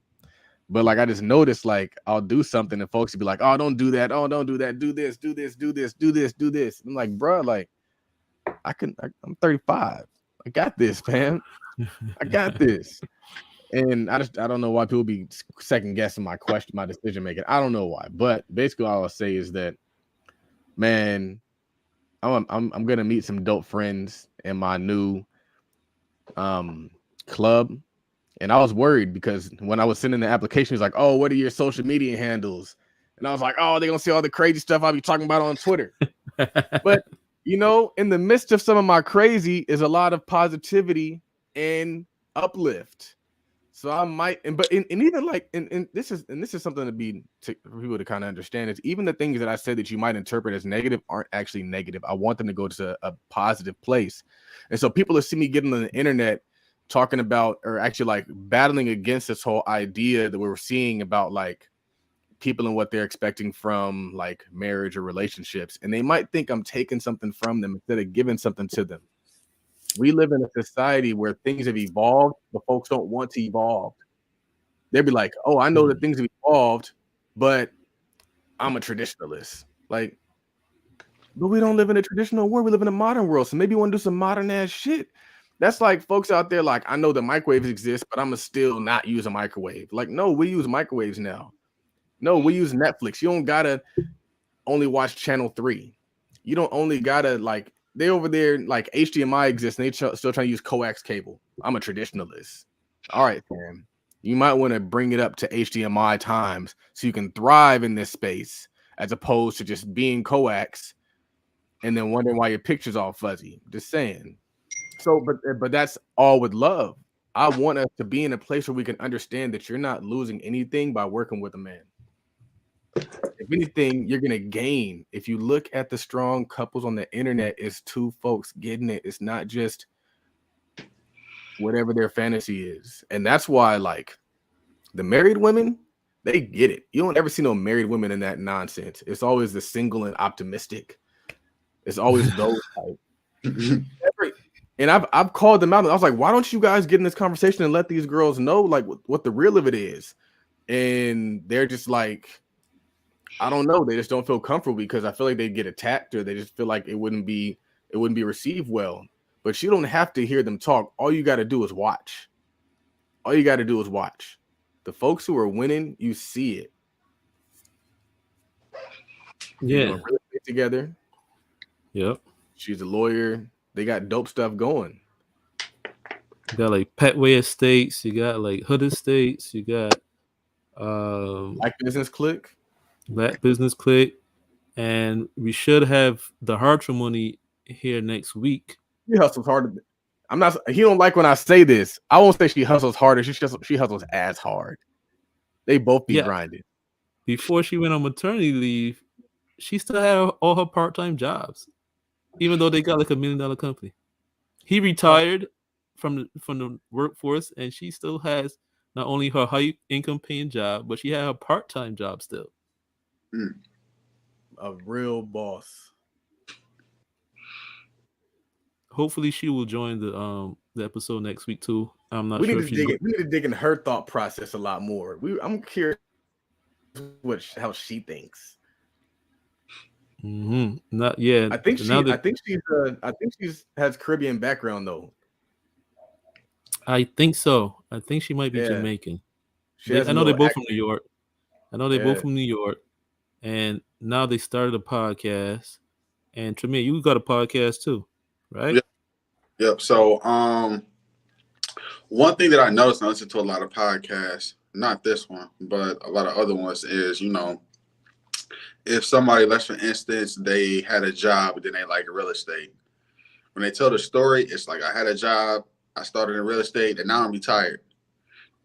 But like, I just noticed like I'll do something and folks will be like, "Oh, don't do that. Oh, don't do that. Do this, do this, do this, do this, do this." I'm like, bro, like I'm 35. I got this, man. I got this. And I don't know why people be second guessing my decision making. I don't know why. But basically all I'll say is that, man, I'm gonna meet some dope friends in my new club. And I was worried because when I was sending the application, it's like, oh, what are your social media handles? And I was like, oh, they're going to see all the crazy stuff I'll be talking about on Twitter. But, you know, in the midst of some of my crazy is a lot of positivity and uplift. So I might, and even like, and this is something for people to kind of understand is even the things that I said that you might interpret as negative aren't actually negative. I want them to go to a positive place. And so people that see me getting on the internet talking about, or actually like battling against this whole idea that we were seeing about like people and what they're expecting from like marriage or relationships. And they might think I'm taking something from them instead of giving something to them. We live in a society where things have evolved, but folks don't want to evolve. They'd be like, oh, I know that things have evolved, but I'm a traditionalist. Like, but we don't live in a traditional world. We live in a modern world. So maybe you want to do some modern ass shit. That's like folks out there like, I know the microwaves exist, but I'm going to still not use a microwave. Like, no, we use microwaves now. No, we use Netflix. You don't got to only watch channel 3. You don't only got to like, they over there, like HDMI exists and they still trying to use coax cable. I'm a traditionalist. All right, fam. You might want to bring it up to HDMI times so you can thrive in this space as opposed to just being coax and then wondering why your picture's all fuzzy. Just saying. So, but that's all with love. I want us to be in a place where we can understand that you're not losing anything by working with a man. If anything, you're gonna gain. If you look at the strong couples on the internet, it's two folks getting it. It's not just whatever their fantasy is. And that's why, like, the married women, they get it. You don't ever see no married women in that nonsense. It's always the single and optimistic. It's always those type. And I've called them out. I was like, why don't you guys get in this conversation and let these girls know like what the real of it is? And they're just like, I don't know. They just don't feel comfortable because I feel like they get attacked or they just feel like it wouldn't be received well. But you don't have to hear them talk. All you got to do is watch. All you got to do is watch. The folks who are winning, you see it. Yeah. They're really good together. Yep. She's a lawyer. They got dope stuff going. You got like Petway Estates. You got like Hood Estates. You got Black Business Click. Black Business Click. And we should have the Hartrimony here next week. She hustles harder. He don't like when I say this. I won't say she hustles harder. She hustles as hard. They both be grinding. Before she went on maternity leave, she still had all her part-time jobs, even though they got like $1 million company. He retired from the workforce, and she still has not only her high income paying job, but she had her part-time job still. A real boss. Hopefully, she will join the episode next week too. I'm not we sure. Need to dig in her thought process a lot more. I'm curious how she thinks. Not yeah. I think she has Caribbean background though. I think so. I think she might be Jamaican. I know they're both from New York. Both from New York, and now they started a podcast. And Tramaine, you got a podcast too, right? Yep. So, one thing that I noticed, I listen to a lot of podcasts, not this one, but a lot of other ones, is, you know, if somebody, let's for instance, they had a job, but then they like real estate. When they tell the story, it's like, I had a job, I started in real estate, and now I'm retired.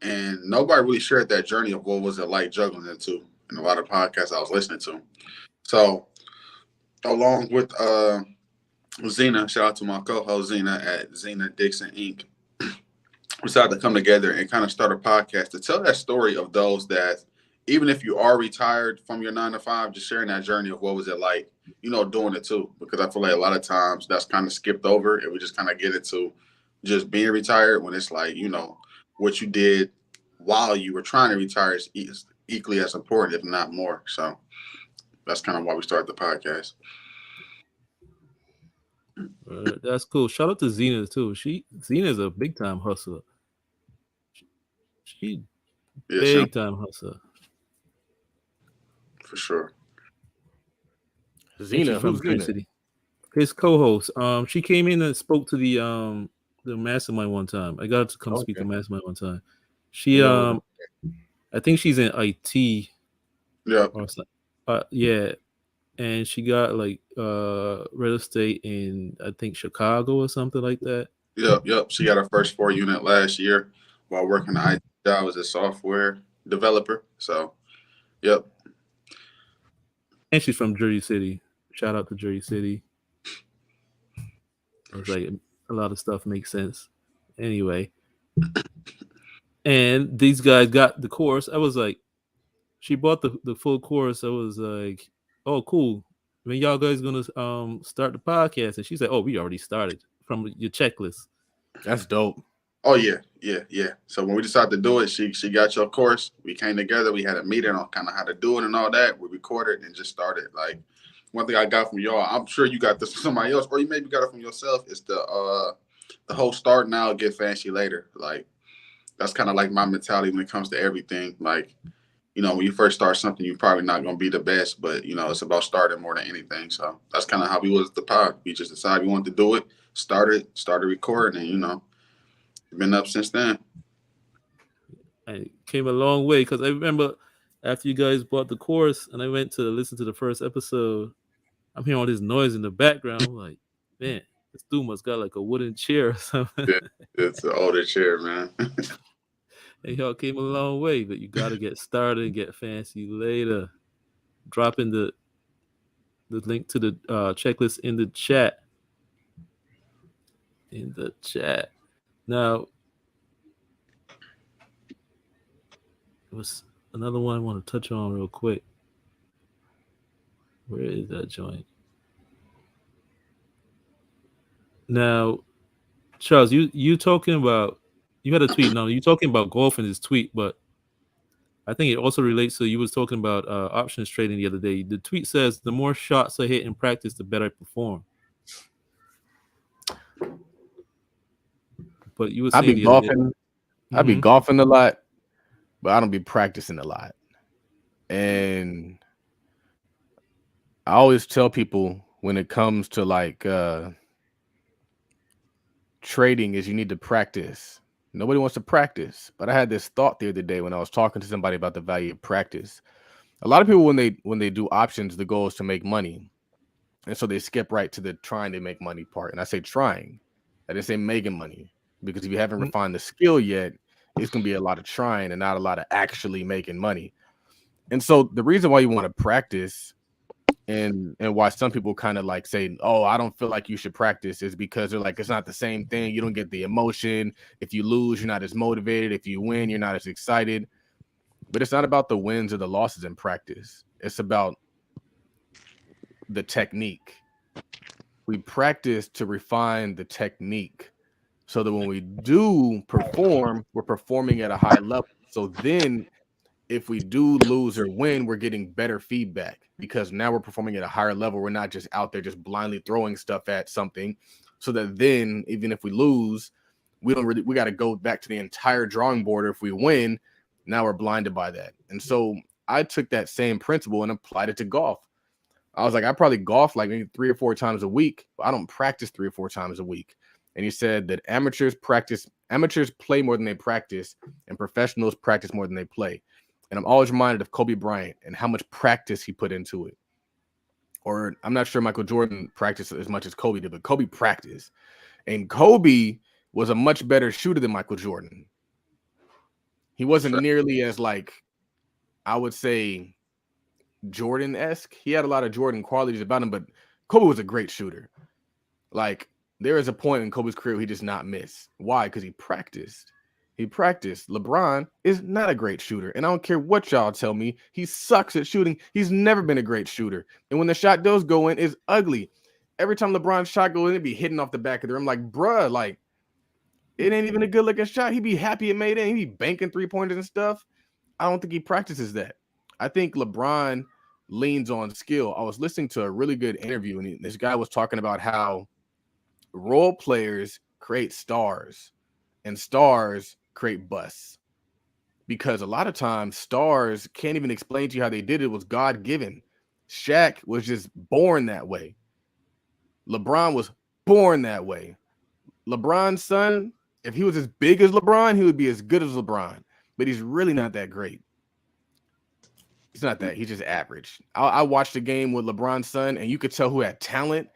And nobody really shared that journey of what was it like juggling the two in a lot of podcasts I was listening to. So, along with Zena, shout out to my co-host Zena at Zena Dixon Inc. We decided to come together and kind of start a podcast to tell that story of those that, even if you are retired from your 9-to-5, just sharing that journey of what was it like, you know, doing it too. Because I feel like a lot of times that's kind of skipped over and we just kind of get into just being retired when it's like, you know, what you did while you were trying to retire is equally as important, if not more. So that's kind of why we started the podcast. That's cool. Shout out to Zena too. Zena's a big time hustler. She big time hustler. For sure. Zena, from who's Dream Zena? City. his co-host. She came in and spoke to the mastermind one time. I got her to come speak to mastermind one time. She I think she's in IT. Yeah. Or something. Yeah. And she got like real estate in I think Chicago or something like that. Yep. She got her first 4 unit last year while working the IT job as a software developer. So, yep. And she's from Jersey City. Shout out to Jersey City. It's like a lot of stuff makes sense. Anyway. And these guys got the course. I was like, she bought the full course. I was like, oh, cool. When y'all guys gonna start the podcast? And she said, oh, we already started from your checklist. That's dope. Oh yeah. So when we decided to do it, she got your course. We came together. We had a meeting on kind of how to do it and all that. We recorded and just started. Like one thing I got from y'all, I'm sure you got this from somebody else, or you maybe got it from yourself. Is the whole start now, get fancy later. Like that's kind of like my mentality when it comes to everything. Like, you know, when you first start something, you're probably not going to be the best, but, you know, it's about starting more than anything. So that's kind of how we was at the pod. We just decided we wanted to do it, started recording, and, you know, been up since then. I came a long way because I remember after you guys bought the course and I went to listen to the first episode, I'm hearing all this noise in the background. I'm like, man, this dude must got like a wooden chair or something. Yeah, it's an older chair, man. And y'all came a long way, but you got to get started and get fancy later. Dropping the link to the checklist in the chat. Now, it was another one I want to touch on real quick. Where is that joint? Now, Charles, you talking about, you had a tweet. Now, you talking about golf in this tweet, but I think it also relates to, you was talking about options trading the other day. The tweet says, the more shots I hit in practice, the better I perform. But you were saying I be golfing. I be golfing a lot, but I don't be practicing a lot. And I always tell people when it comes to like trading is you need to practice. Nobody wants to practice, but I had this thought the other day when I was talking to somebody about the value of practice. A lot of people when they do options, the goal is to make money, and so they skip right to the trying to make money part. And I say trying, I didn't say making money, because if you haven't refined the skill yet, it's gonna be a lot of trying and not a lot of actually making money. And so the reason why you want to practice and why some people kind of like say, oh, I don't feel like you should practice, is because they're like, it's not the same thing. You don't get the emotion. If you lose, you're not as motivated. If you win, you're not as excited. But it's not about the wins or the losses in practice. It's about the technique. We practice to refine the technique so that when we do perform, we're performing at a high level. So then if we do lose or win, we're getting better feedback because now we're performing at a higher level. We're not just out there just blindly throwing stuff at something, so that then even if we lose, we got to go back to the entire drawing board. Or if we win, now we're blinded by that. And so I took that same principle and applied it to golf. I was like, I probably golf like maybe 3 or 4 times a week, but I don't practice 3 or 4 times a week. And he said that amateurs play more than they practice, and professionals practice more than they play. And I'm always reminded of Kobe Bryant and how much practice he put into it. Or I'm not sure Michael Jordan practiced as much as Kobe did, but Kobe practiced. And Kobe was a much better shooter than Michael Jordan. He wasn't nearly as, like, I would say, Jordan-esque. He had a lot of Jordan qualities about him, but Kobe was a great shooter. Like, there is a point in Kobe's career where he does not miss. Why? Because he practiced. LeBron is not a great shooter. And I don't care what y'all tell me. He sucks at shooting. He's never been a great shooter. And when the shot does go in, it's ugly. Every time LeBron's shot goes in, it'd be hitting off the back of the rim. Like, bruh, like, it ain't even a good looking shot. He'd be happy it made in. He'd be banking 3-pointers and stuff. I don't think he practices that. I think LeBron leans on skill. I was listening to a really good interview, and this guy was talking about how role players create stars, and stars create busts, because a lot of times stars can't even explain to you how they did it. It was God-given. Shaq was just born that way. LeBron was born that way. LeBron's son, if he was as big as LeBron, he would be as good as LeBron. But he's really not that great. He's not that. He's just average. I watched a game with LeBron's son, and you could tell who had talent,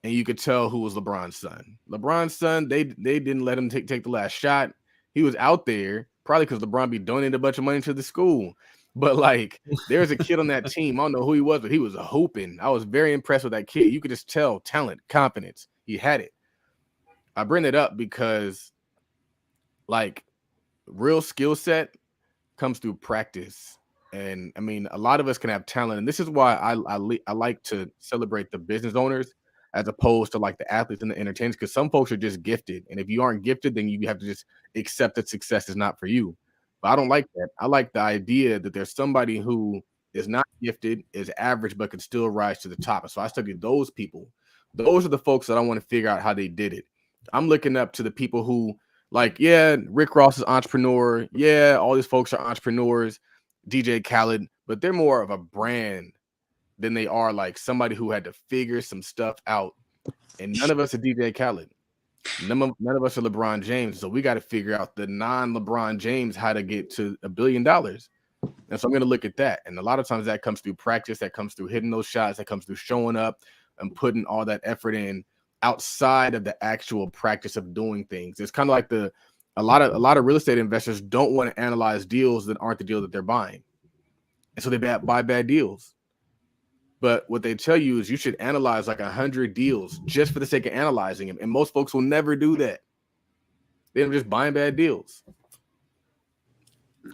and you could tell who was LeBron's son. LeBron's son, they didn't let him take the last shot. He was out there, probably because LeBron be donating a bunch of money to the school. But like, there's a kid on that team. I don't know who he was, but he was hooping. I was very impressed with that kid. You could just tell talent, confidence. He had it. I bring it up because, like, real skill set comes through practice. And I mean, a lot of us can have talent, and this is why I like to celebrate the business owners as opposed to like the athletes and the entertainers, because some folks are just gifted, and if you aren't gifted, then you have to just accept that success is not for you. But I don't like that. I like the idea that there's somebody who is not gifted, is average, but can still rise to the top. And so I studied those people. Those are the folks that I want to figure out how they did it. I'm looking up to the people who, like, yeah, Rick Ross is entrepreneur. Yeah, all these folks are entrepreneurs. DJ Khaled, but they're more of a brand than they are like somebody who had to figure some stuff out. And none of us are DJ Khaled. None of us are LeBron James. So we got to figure out the non-LeBron James how to get to $1 billion. And so I'm going to look at that. And a lot of times that comes through practice, that comes through hitting those shots, that comes through showing up and putting all that effort in outside of the actual practice of doing things. It's kind of like a lot of real estate investors don't want to analyze deals that aren't the deal that they're buying. And so they buy bad deals. But what they tell you is you should analyze like 100 deals just for the sake of analyzing them. And most folks will never do that. They're just buying bad deals.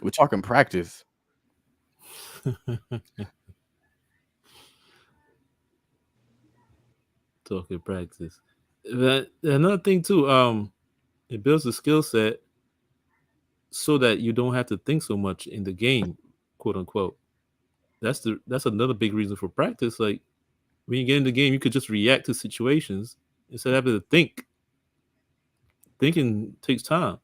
We're talking practice. Talking practice. Another thing too, it builds a skill set so that you don't have to think so much in the game, quote unquote. That's another big reason for practice. Like when you get in the game, you could just react to situations instead of having to think. Thinking takes time.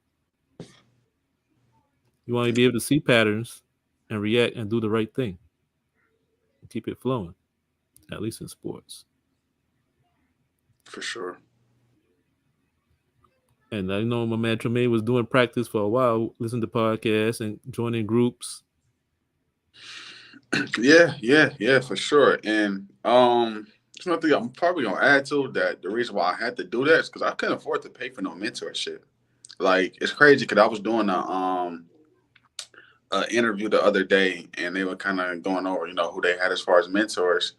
You want to be able to see patterns and react and do the right thing. Keep it flowing, at least in sports. For sure. And I know my man Tramaine was doing practice for a while, listening to podcasts and joining groups. Yeah, for sure. And there's nothing I'm probably gonna add to that. The reason why I had to do that is because I couldn't afford to pay for no mentorship. Like it's crazy because I was doing a interview the other day, and they were kind of going over, who they had as far as mentors,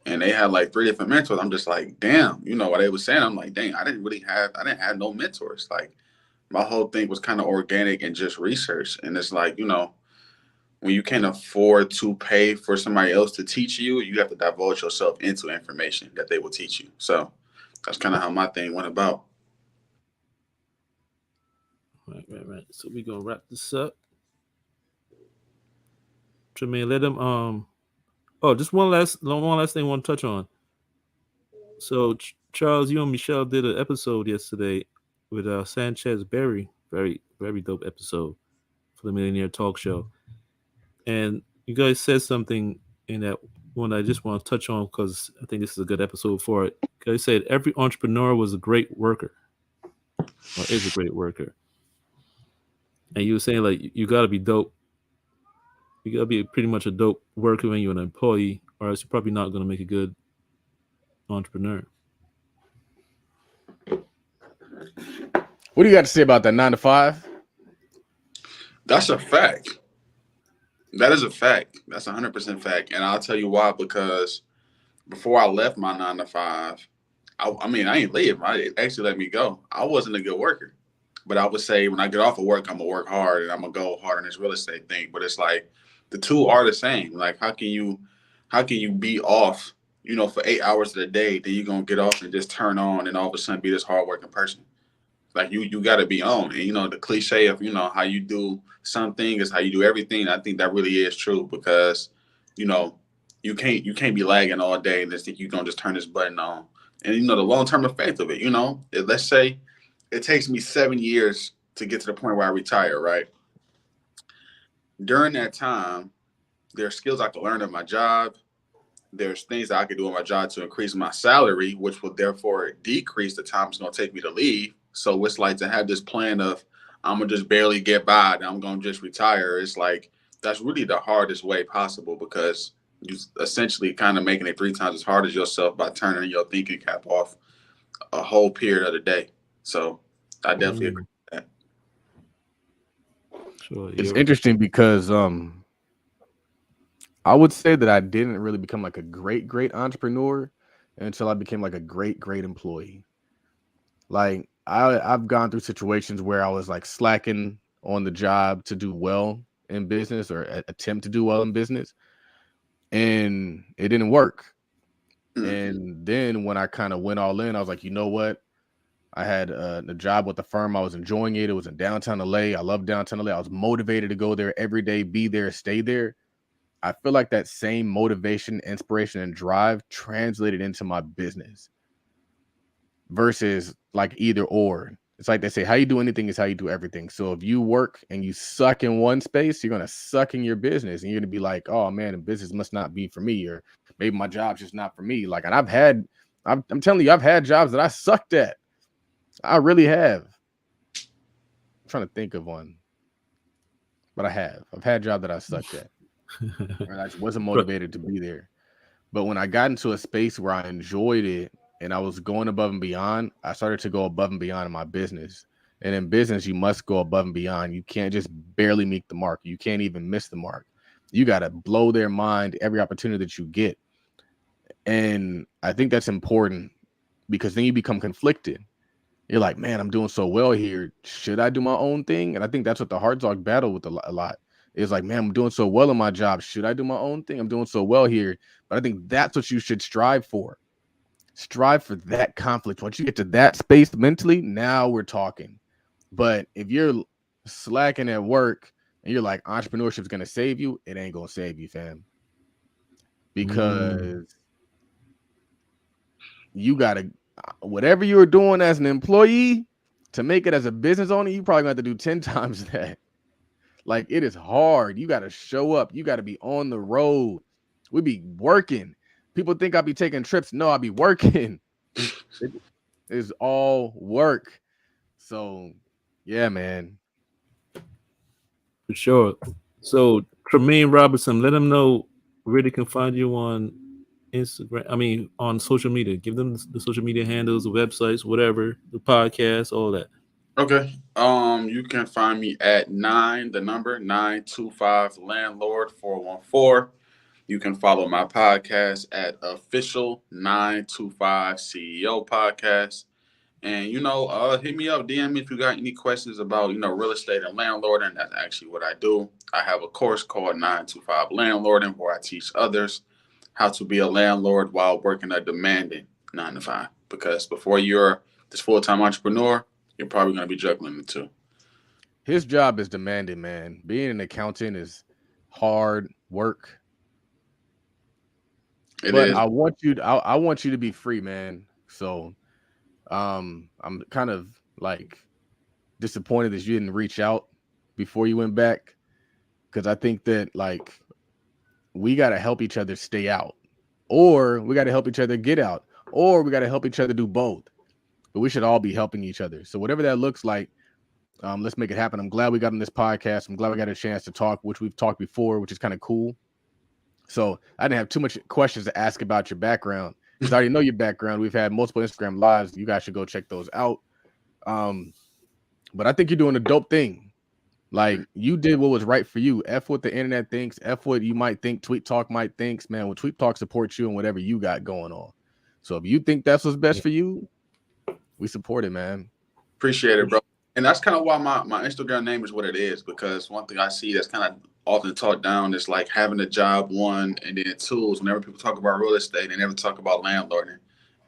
and they had like 3 different mentors. I'm just like, damn, what they were saying. I'm like, dang, I didn't have no mentors. Like my whole thing was kind of organic and just research. And it's like, when you can't afford to pay for somebody else to teach you, you have to divulge yourself into information that they will teach you. So that's kind of how my thing went about. Right. So we're gonna wrap this up. Tramaine, let them just one last thing I want to touch on. So Charles, you and Michelle did an episode yesterday with Sanchez Berry. Very, very dope episode for the Millionaire Talk Show. And you guys said something in that one I just want to touch on because I think this is a good episode for it. You guys said every entrepreneur was a great worker or is a great worker. And you were saying like you got to be dope. You got to be pretty much a dope worker when you're an employee, or else you're probably not going to make a good entrepreneur. What do you got to say about that 9 to 5? That's a fact. That is a fact. That's 100% fact. And I'll tell you why, because before I left my 9 to 5, I ain't leave. It actually let me go. I wasn't a good worker. But I would say when I get off of work, I'm going to work hard and I'm going to go hard on this real estate thing. But it's like the two are the same. Like, how can you be off, for 8 hours of the day, then you're going to get off and just turn on and all of a sudden be this hardworking person? Like you got to be on. And, the cliche of, how you do something is how you do everything. I think that really is true because, you can't be lagging all day and just think you're going to just turn this button on. And, the long-term effect of it, let's say it takes me 7 years to get to the point where I retire, right? During that time, there are skills I could learn at my job there's things that I could do in my job to increase my salary, which will therefore decrease the time it's going to take me to leave. So it's like to have this plan of I'm going to just barely get by and I'm going to just retire. It's like that's really the hardest way possible because you essentially kind of making it 3 times as hard as yourself by turning your thinking cap off a whole period of the day. So I definitely agree with that. Sure, It's interesting because I would say that I didn't really become like a great entrepreneur until I became like a great employee. Like I've gone through situations where I was like slacking on the job to do well in business or attempt to do well in business, and it didn't work. And then when I kind of went all in, I was like, you know what? I had a job with the firm. I was enjoying it. It was in downtown LA. I love downtown LA. I was motivated to go there every day, be there, stay there. I feel like that same motivation, inspiration, and drive translated into my business versus like either or. It's like they say, how you do anything is how you do everything. So if you work and you suck in one space, you're going to suck in your business and you're going to be like, oh man, the business must not be for me, or maybe my job's just not for me. Like, and I'm telling you, I've had jobs that I sucked at. I really have. I'm trying to think of one, but I've had a job that I sucked at. And I just wasn't motivated to be there. But when I got into a space where I enjoyed it and I was going above and beyond, I started to go above and beyond in my business. And in business, you must go above and beyond. You can't just barely meet the mark. You can't even miss the mark. You got to blow their mind every opportunity that you get. And I think that's important because then you become conflicted. You're like, man, I'm doing so well here. Should I do my own thing? And I think that's what the hard dog battle with a lot. It's like, man, I'm doing so well in my job. Should I do my own thing? I'm doing so well here. But I think that's what you should strive for. Strive for that conflict. Once you get to that space mentally, now we're talking. But if you're slacking at work and you're like, entrepreneurship is going to save you, it ain't going to save you, fam. Because you got to, whatever you're doing as an employee, to make it as a business owner, you probably going to have to do 10 times that. Like, it is hard. You got to show up. You got to be on the road. We be working. People think I'll be taking trips. No, I'll be working. It is all work. So, yeah, man. For sure. So, Tramaine Robertson, let them know where they can find you on Instagram. I mean, on social media. Give them the social media handles, the websites, whatever, the podcast, all that. Okay. You can find me at 925 Landlord 414. You can follow my podcast at official 925 CEO podcast. And hit me up, DM me if you got any questions about real estate and landlording. That's actually what I do. I have a course called 925 Landlording where I teach others how to be a landlord while working a demanding 9 to 5. Because before you're this full-time entrepreneur, you're probably going to be juggling the two. His job is demanding, man. Being an accountant is hard work. It is. I want you to be free, man. So I'm kind of like disappointed that you didn't reach out before you went back, because I think that like we got to help each other stay out, or we got to help each other get out, or we got to help each other do both. But we should all be helping each other. So whatever that looks like, let's make it happen. I'm glad we got on this podcast. I'm glad we got a chance to talk, which we've talked before, which is kind of cool. So I didn't have too much questions to ask about your background, because I already know your background. We've had multiple Instagram lives. You guys should go check those out. But I think you're doing a dope thing. Like, you did what was right for you. F what the internet thinks. F what you might think Tweet Talk might think. Man, well, Tweet Talk supports you and whatever you got going on. So if you think that's what's best for you, we support it, man. Appreciate it, bro. And that's kind of why my Instagram name is what it is, because one thing I see that's kind of often taught down is like having a job, one, and then tools. Whenever people talk about real estate, they never talk about landlording.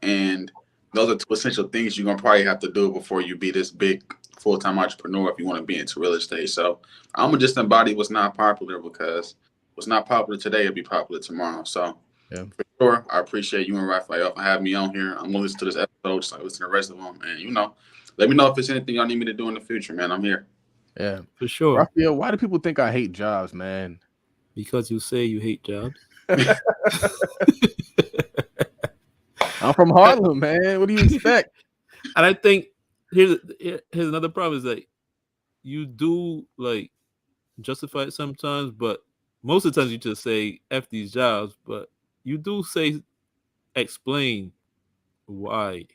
And those are two essential things you're going to probably have to do before you be this big full-time entrepreneur if you want to be into real estate. So I'm going to just embody what's not popular, because what's not popular today will be popular tomorrow. So yeah, for sure, I appreciate you and Raphael for having me on here. I'm going to listen to this episode, just like listen to the rest of them. And, let me know if there's anything y'all need me to do in the future, man. I'm here. Yeah, for sure. Raphael, why do people think I hate jobs, man? Because you say you hate jobs. I'm from Harlem, man. What do you expect? And I think here's another problem is that you do like justify it sometimes, but most of the times you just say F these jobs, but you do say explain why.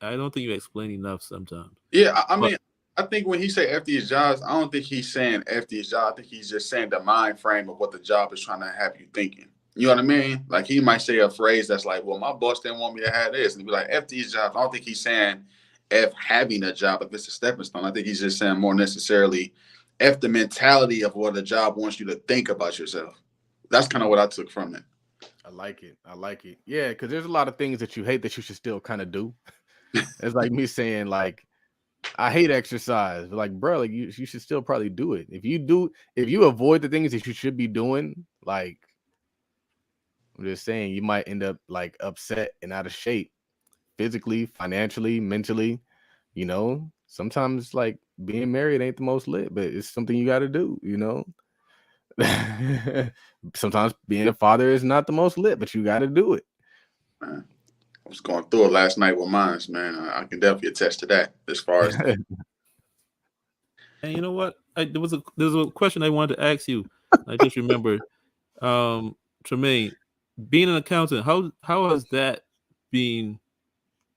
I don't think you explain enough sometimes. Yeah, I But mean, I think when he say F these jobs, I don't think he's saying F these jobs. I think he's just saying the mind frame of what the job is trying to have you thinking. You know what I mean? Like he might say a phrase that's like, well, my boss didn't want me to have this. And be like, F these jobs. I don't think he's saying F having a job if it's a stepping stone. I think he's just saying more necessarily F the mentality of what a job wants you to think about yourself. That's kind of what I took from it. I like it. I like it. Yeah, because there's a lot of things that you hate that you should still kind of do. It's like me saying, like, I hate exercise. But like, bro, like you should still probably do it. If you avoid the things that you should be doing, like I'm just saying, you might end up like upset and out of shape physically, financially, mentally. You know, sometimes like being married ain't the most lit, but it's something you got to do. You know, sometimes being a father is not the most lit, but you got to do it. Man, I was going through it last night with mine, man. I can definitely attest to that as far as and you know what? There was a question I wanted to ask you. I just remembered, Tramaine, being an accountant. How has that been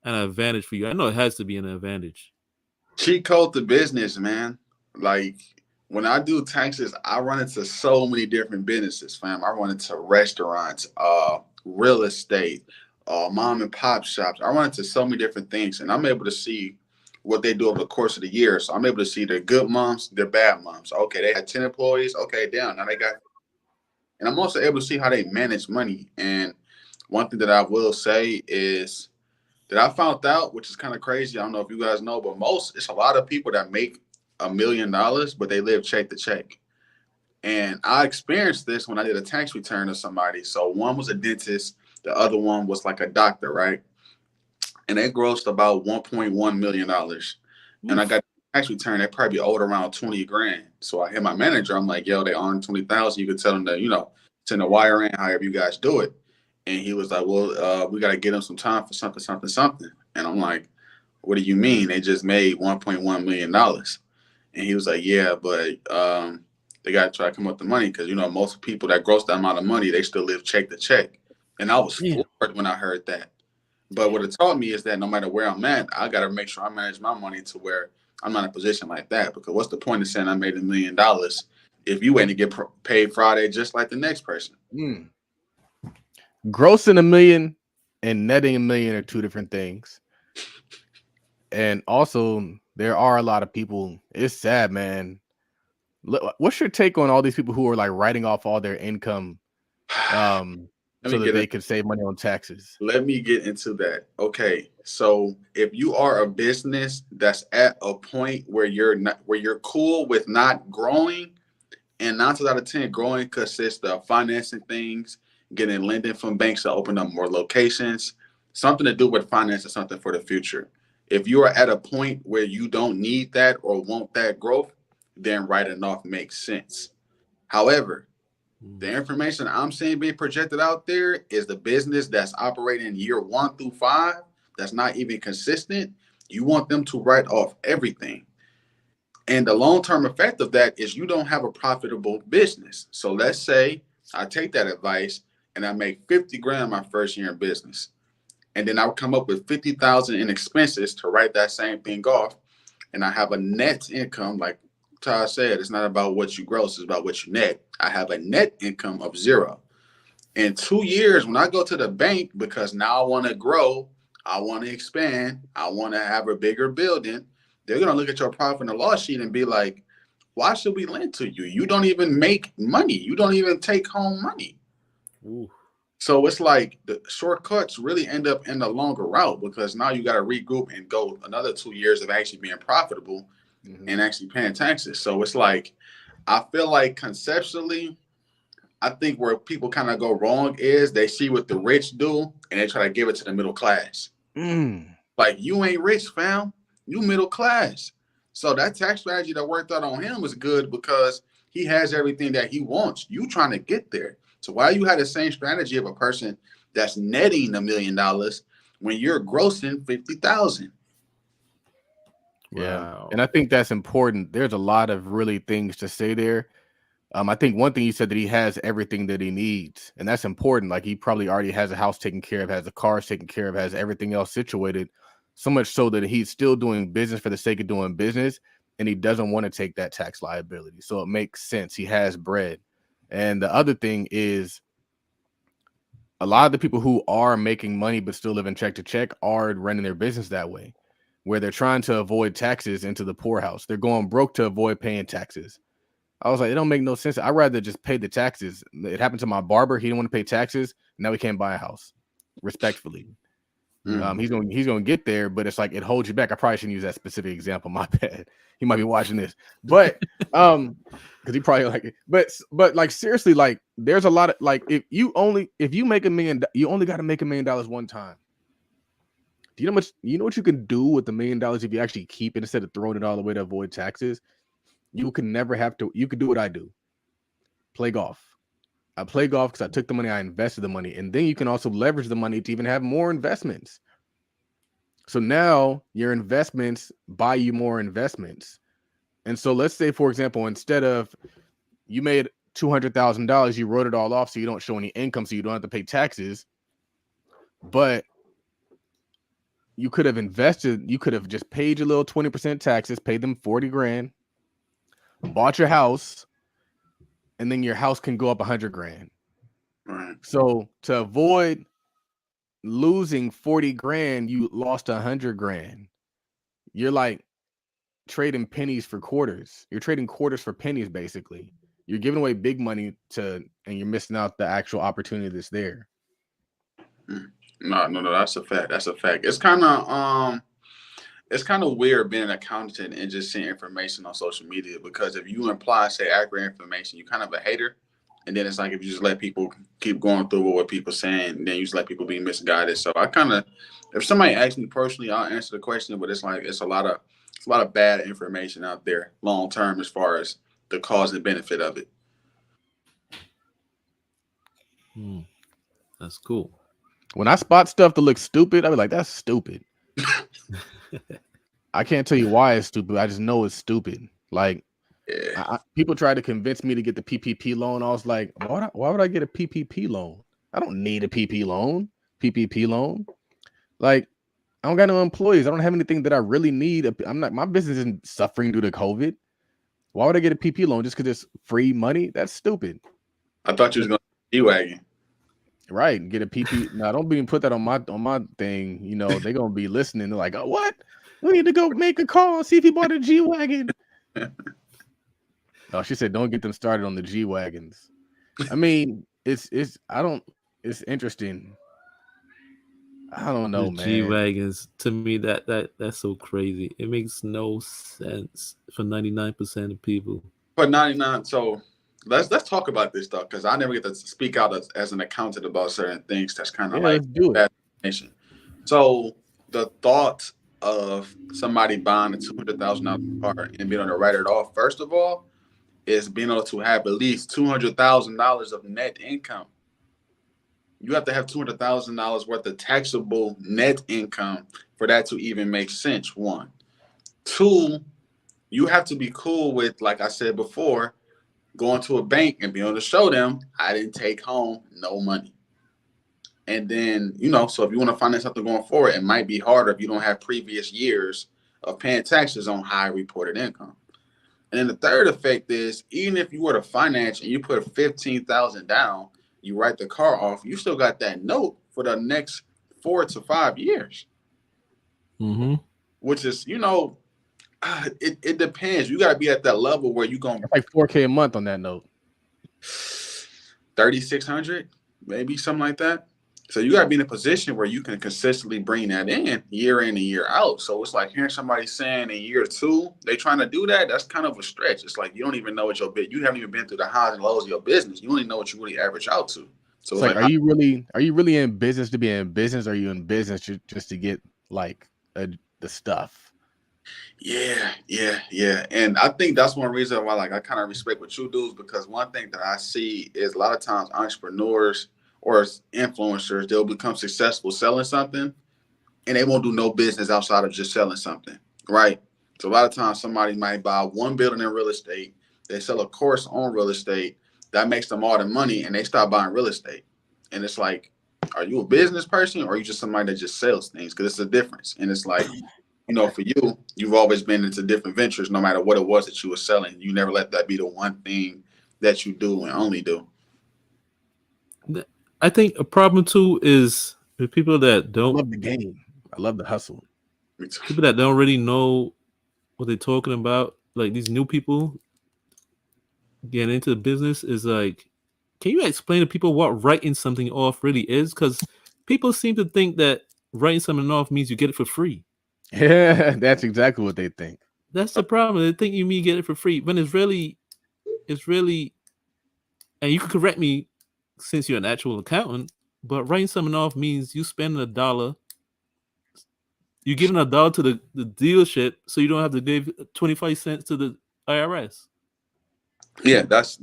an advantage for you? I know it has to be an advantage. cheat code to business, man. Like when I do taxes, I run into so many different businesses, fam. I run into restaurants, real estate, mom and pop shops. I run into so many different things, and I'm able to see what they do over the course of the year. So I'm able to see their good months, their bad months. Okay, they had 10 employees. Okay, down. Now they got, and I'm also able to see how they manage money. And one thing that I will say is that I found out, which is kind of crazy. I don't know if you guys know, but it's a lot of people that make $1 million, but they live check to check. And I experienced this when I did a tax return to somebody. So one was a dentist, the other one was like a doctor, right? And they grossed about $1.1 million. And I got a tax return, they probably owed around 20 grand. So I hit my manager, I'm like, yo, they earned 20,000. You could tell them that, send a wire in, however you guys do it. And he was like, well, we got to get them some time for something, something, something. And I'm like, what do you mean? They just made $1.1 million. And he was like, yeah, but they got to try to come up with the money because, most people that gross that amount of money, they still live check to check. And I was floored when I heard that. But what it taught me is that no matter where I'm at, I got to make sure I manage my money to where I'm not in a position like that. Because what's the point of saying I made $1 million if you wait to get paid Friday just like the next person? Grossing $1 million and netting $1 million are two different things. And also, there are a lot of people. It's sad, man. What's your take on all these people who are like writing off all their income, so that they could save money on taxes? Let me get into that. Okay, so if you are a business that's at a point where you're cool with not growing, and 9 out of 10 growing consists of financing things, getting lending from banks to open up more locations, something to do with financing something for the future. If you are at a point where you don't need that or want that growth, then writing off makes sense. However, the information I'm seeing being projected out there is the business that's operating year 1 through 5, that's not even consistent. You want them to write off everything. And the long-term effect of that is you don't have a profitable business. So let's say I take that advice and I make 50 grand my first year in business. And then I'll come up with 50,000 in expenses to write that same thing off. And I have a net income, like Todd said, it's not about what you gross, it's about what you net. I have a net income of 0. In 2 years, when I go to the bank, because now I want to grow, I want to expand, I want to have a bigger building, they're going to look at your profit and loss sheet and be like, why should we lend to you? You don't even make money. You don't even take home money. Ooh. So it's like the shortcuts really end up in the longer route because now you got to regroup and go another 2 years of actually being profitable and actually paying taxes. So it's like, I feel like conceptually, I think where people kind of go wrong is they see what the rich do and they try to give it to the middle class. Like, you ain't rich, fam. You middle class. So that tax strategy that worked out on him was good because he has everything that he wants. You trying to get there. So why you had the same strategy of a person that's netting $1 million when you're grossing 50,000? Yeah, Wow. and I think that's important. There's a lot of really things to say there. I think one thing you said that he has everything that he needs, and that's important. Like he probably already has a house taken care of, has the cars taken care of, has everything else situated. So much so that he's still doing business for the sake of doing business, and he doesn't want to take that tax liability. So it makes sense. He has bread. And the other thing is, a lot of the people who are making money but still living check to check are running their business that way, where they're trying to avoid taxes into the poorhouse. They're going broke to avoid paying taxes. I was like, it don't make no sense. I'd rather just pay the taxes. It happened to my barber. He didn't want to pay taxes. Now he can't buy a house. Respectfully. He's gonna get there, but it's like it holds you back. I probably shouldn't use that specific example. My bad. He might be watching this. But because he probably like it. But like seriously, like there's a lot of like if you make $1 million, you only got to make $1 million one time. Do you know what you can do with $1 million if you actually keep it instead of throwing it all away to avoid taxes? You can never have to. You could do what I do. Play golf. I play golf because I took the money, I invested the money, and then you can also leverage the money to even have more investments. So now your investments buy you more investments. And so let's say, for example, instead of you made $200,000, you wrote it all off so you don't show any income, so you don't have to pay taxes. But you could have invested, you could have just paid your little 20% taxes, paid them 40 grand, bought your house, and then your house can go up 100 grand. Right. So to avoid losing 40 grand, you lost 100 grand. You're like trading pennies for quarters. You're trading quarters for pennies, basically. You're giving away big money and you're missing out the actual opportunity that's there. No, that's a fact. That's a fact. It's kind of weird being an accountant and just seeing information on social media, because if you imply, say, accurate information, you kind of a hater. And then it's like if you just let people keep going through with what people saying, then you just let people be misguided. So if somebody asks me personally, I'll answer the question. But it's like it's a lot of bad information out there long term as far as the cause and benefit of it. That's cool. When I spot stuff that looks stupid, I be like, that's stupid. I can't tell you why it's stupid. I just know it's stupid. Like, people try to convince me to get the PPP loan. I was like, why would I get a PPP loan? I don't need a PPP loan. Like, I don't got no employees. I don't have anything that I really need. My business isn't suffering due to COVID. Why would I get a PPP loan just because it's free money? That's stupid. I thought you was going to G-Wagon. Right, get a PP. No, don't even put that on my thing. You know, they're gonna be listening. They're like, oh, what? We need to go make a call, see if he bought a G-Wagon. Oh, she said, don't get them started on the G-Wagons. I mean, it's interesting. I don't know, man. G-Wagons, to me, that's so crazy. It makes no sense for 99% of people. For 99, so let's talk about this stuff, because I never get to speak out as an accountant about certain things. That's kind of let's do it. Information. So the thought of somebody buying a $200,000 car and being able to write it off, first of all, is being able to have at least $200,000 of net income. You have to have $200,000 worth of taxable net income for that to even make sense. One. Two, you have to be cool with, like I said before, going to a bank and being able to show them I didn't take home no money. And then, so if you want to finance something going forward, it might be harder if you don't have previous years of paying taxes on high reported income. And then the third effect is, even if you were to finance and you put $15,000 down, you write the car off, you still got that note for the next 4 to 5 years. Mm-hmm. Which is, it depends. You got to be at that level where you're going to like $4K a month on that note. 3,600, maybe something like that. So you got to be in a position where you can consistently bring that in and year out. So it's like hearing somebody saying in year 2 they trying to do that. That's kind of a stretch. It's like you don't even know what you haven't even been through the highs and lows of your business. You don't even know what you really average out to. So it's like, are you really in business to be in business? Or are you in business just to get like the stuff? Yeah. And I think that's one reason why, like, I kind of respect what you do is because one thing that I see is a lot of times entrepreneurs or influencers, they'll become successful selling something and they won't do no business outside of just selling something, right? So a lot of times somebody might buy one building in real estate, they sell a course on real estate, that makes them all the money, and they stop buying real estate. And it's like, are you a business person or are you just somebody that just sells things? Because it's a difference. And it's like, for you, you've always been into different ventures, no matter what it was that you were selling. You never let that be the one thing that you do and only do. I think a problem too is the people that I don't love the game. I love the hustle. people that don't really know what they're talking about. Like these new people getting into the business is like, can you explain to people what writing something off really is? Because people seem to think that writing something off means you get it for free. Yeah, that's exactly what they think. That's the problem. They think you mean get it for free when it's really, and you can correct me since you're an actual accountant, but writing something off means you spend $1, you're giving $1 to the dealership so you don't have to give 25 cents to the IRS. Yeah, that's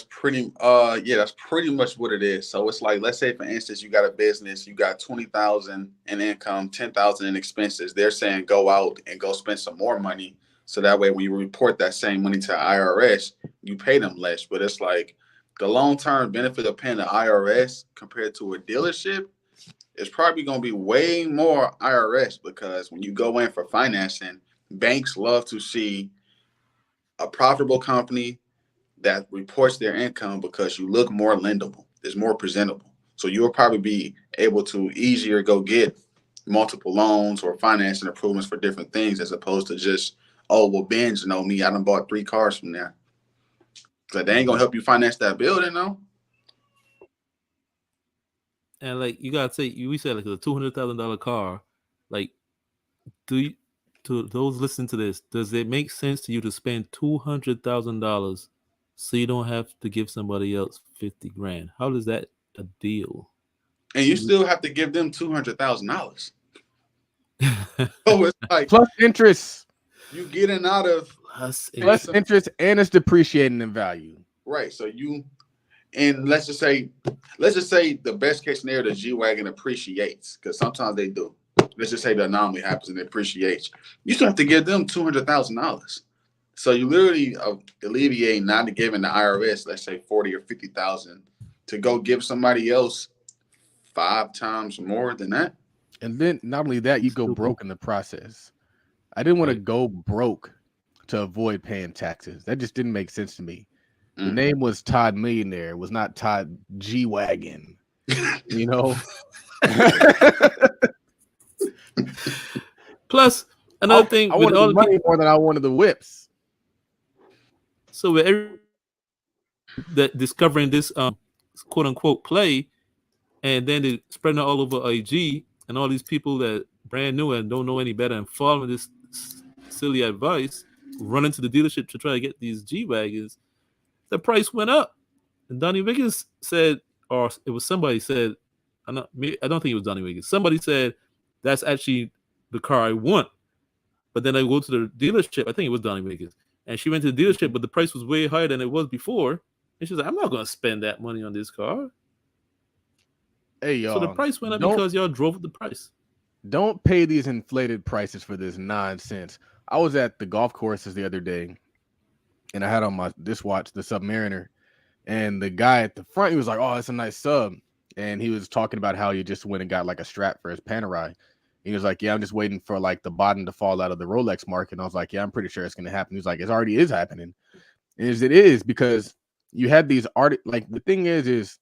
pretty that's pretty much what it is. So it's like, let's say for instance you got a business, you got 20,000 in income, 10,000 in expenses. They're saying go out and go spend some more money. So that way when you report that same money to IRS, you pay them less. But it's like the long-term benefit of paying the IRS compared to a dealership is probably gonna be way more IRS because when you go in for financing, banks love to see a profitable company that reports their income because you look more lendable. It's more presentable. So you'll probably be able to easier go get multiple loans or financing improvements for different things as opposed to just, oh, well, Ben's know me. I done bought 3 cars from there. So they ain't gonna help you finance that building, though. And like you gotta say, we said like a $200,000 car. Like, do you, to those listening to this, does it make sense to you to spend $200,000 so you don't have to give somebody else 50 grand? How does that a deal? And you still have to give them $200,000. So it's like Plus interest. you getting out of Plus interest, and it's depreciating in value. right. So and let's just say the best case scenario, the G Wagon appreciates, because sometimes they do. Let's just say the anomaly happens and it appreciates. You still have to give them $200,000. So you literally alleviate not giving the IRS, let's say 40 or 50,000, to go give somebody else 5 times more than that. And then not only that, you go broke in the process. I didn't want to go broke to avoid paying taxes. That just didn't make sense to me. The name was Todd Millionaire. It was not Todd G Wagon. You know. Plus, another thing, I wanted the money more than I wanted the whips. So with every that discovering this quote unquote play, and then they spreading it all over IG, and all these people that brand new and don't know any better and following this silly advice, run into the dealership to try to get these G Wagons, the price went up. And Donnie Wiggins said, or it was somebody said, I don't think it was Donnie Wiggins. Somebody said that's actually the car I want. But then I go to the dealership. I think it was Donnie Wiggins, and she went to the dealership, but the price was way higher than it was before. And she's like, "I'm not going to spend that money on this car." Hey, y'all. So the price went up because y'all drove up the price. Don't pay these inflated prices for this nonsense. I was at the golf courses the other day, and I had on this watch, the Submariner, and the guy at the front, he was like, "Oh, it's a nice sub," and he was talking about how he just went and got like a strap for his Panerai. He was like, "Yeah, I'm just waiting for like the bottom to fall out of the Rolex market." And I was like, "Yeah, I'm pretty sure it's going to happen." He was like, "It already is happening." And it is, because you had these like the thing is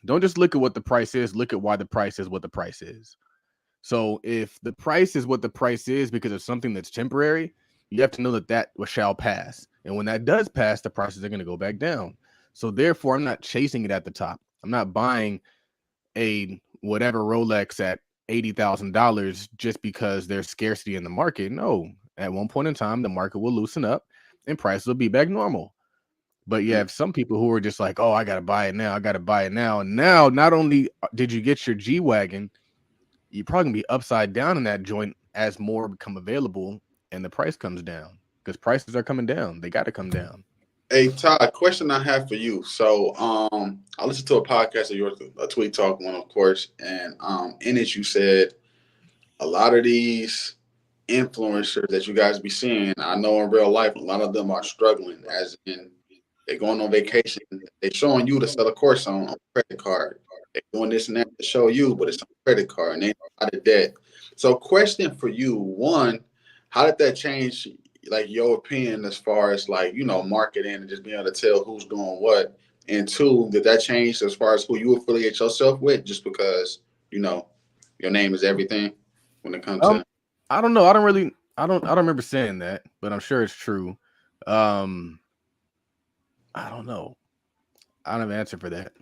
don't just look at what the price is, look at why the price is what the price is. So if the price is what the price is because of something that's temporary, you have to know that shall pass. And when that does pass, the prices are going to go back down. So therefore, I'm not chasing it at the top. I'm not buying a whatever Rolex at $80,000 just because there's scarcity in the market. No, at one point in time, the market will loosen up and prices will be back normal. But you have some people who are just like, "Oh, I got to buy it now. I got to buy it now." And now, not only did you get your G Wagon, you're probably going to be upside down in that joint as more become available and the price comes down, because prices are coming down. They got to come down. Hey Todd, question I have for you. So I listened to a podcast of yours, a Tweet Talk one, of course, and in it you said a lot of these influencers that you guys be seeing, I know in real life, a lot of them are struggling, as in they're going on vacation, they're showing you to sell a course on a credit card. They're doing this and that to show you, but it's on a credit card and they out of debt. So question for you, one, how did that change like your opinion as far as like, you know, marketing and just being able to tell who's doing what? And two, did that change as far as who you affiliate yourself with just because, you know, your name is everything when it comes to I don't know. I don't remember saying that, but I'm sure it's true. I don't know. I don't have an answer for that.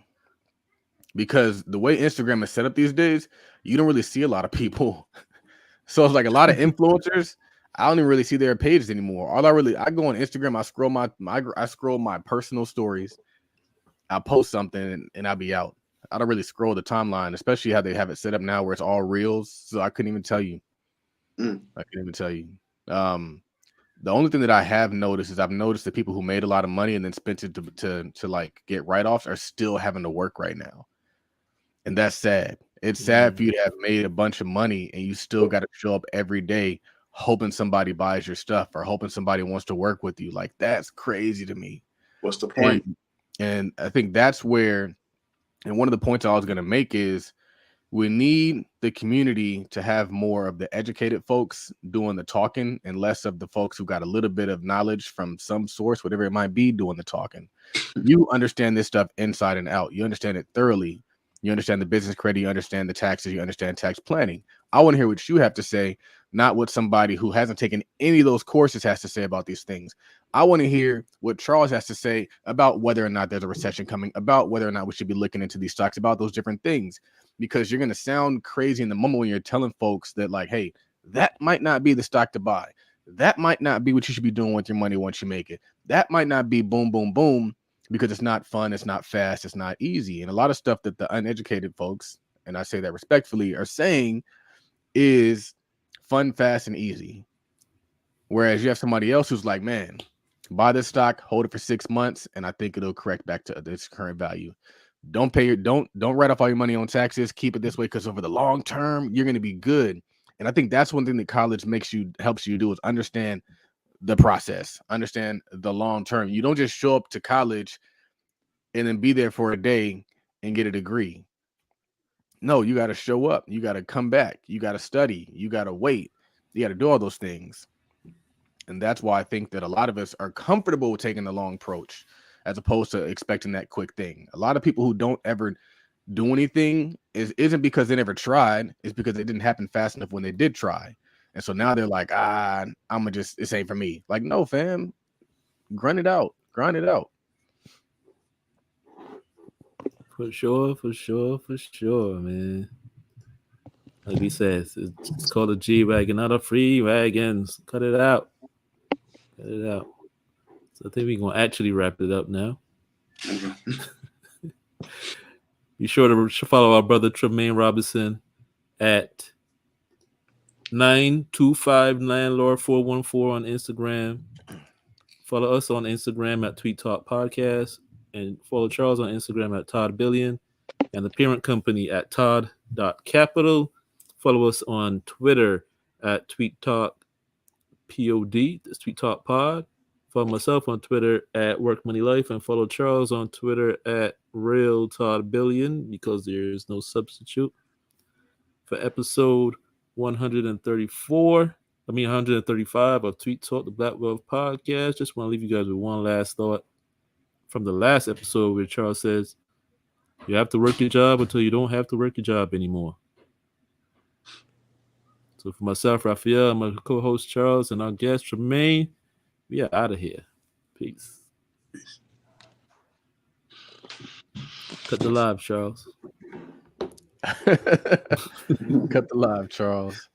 Because the way Instagram is set up these days, you don't really see a lot of people. So it's like a lot of influencers. I don't even really see their pages anymore. I go on Instagram, I scroll my personal stories. I post something and I'll be out. I don't really scroll the timeline, especially how they have it set up now where it's all reels. So I couldn't even tell you. I couldn't even tell you. The only thing that I have noticed is I've noticed that people who made a lot of money and then spent it to like get write-offs are still having to work right now. And that's sad. It's sad for you to have made a bunch of money and you still got to show up every day hoping somebody buys your stuff or hoping somebody wants to work with you. Like, that's crazy to me. what's the point? And I think that's where, and one of the points I was going to make is we need the community to have more of the educated folks doing the talking and less of the folks who got a little bit of knowledge from some source, whatever it might be, doing the talking. You understand this stuff inside and out. You understand it thoroughly. You understand the business credit. You understand the taxes. You understand tax planning. I want to hear what you have to say, not what somebody who hasn't taken any of those courses has to say about these things. I want to hear what Charles has to say about whether or not there's a recession coming, about whether or not we should be looking into these stocks, about those different things, because you're going to sound crazy in the moment when you're telling folks that, like, hey, that might not be the stock to buy. That might not be what you should be doing with your money once you make it. That might not be boom, boom, boom, because it's not fun, it's not fast, it's not easy. And a lot of stuff that the uneducated folks, and I say that respectfully, are saying is fun, fast, and easy. Whereas you have somebody else who's like, man, buy this stock, hold it for 6 months, and I think it'll correct back to its current value. Don't write off all your money on taxes. Keep it this way, because over the long term, you're going to be good. And I think that's one thing that college helps you do is understand the process, understand the long term. You don't just show up to college and then be there for a day and get a degree. No, you got to show up. You got to come back. You got to study. You got to wait. You got to do all those things. And that's why I think that a lot of us are comfortable with taking the long approach as opposed to expecting that quick thing. A lot of people who don't ever do anything isn't because they never tried. It's because it didn't happen fast enough when they did try. And so now they're like, this ain't for me. Like, no, fam, grind it out. For sure, man. Like he says, it's called a G-Wagon, not a free wagons. Cut it out. So I think we're going to actually wrap it up now. Be sure to follow our brother Tramaine Robinson at 925 Landlord 414 on Instagram. Follow us on Instagram at Tweet Talk Podcast, and follow Charles on Instagram at Todd Billion, and the parent company at Todd.capital. Follow us on Twitter at Tweet Talk POD. That's Tweet Talk Pod. Follow myself on Twitter at Work Money Life, and follow Charles on Twitter at Real Todd Billion, because there is no substitute. For episode 135 of Tweet Talk, the Black Wealth Podcast, just want to leave you guys with one last thought from the last episode where Charles says, you have to work your job until you don't have to work your job anymore. So for myself, Raphael, my co-host Charles, and our guest Tramaine, we are out of here. Peace. Cut the live, Charles. Cut the live, Charles.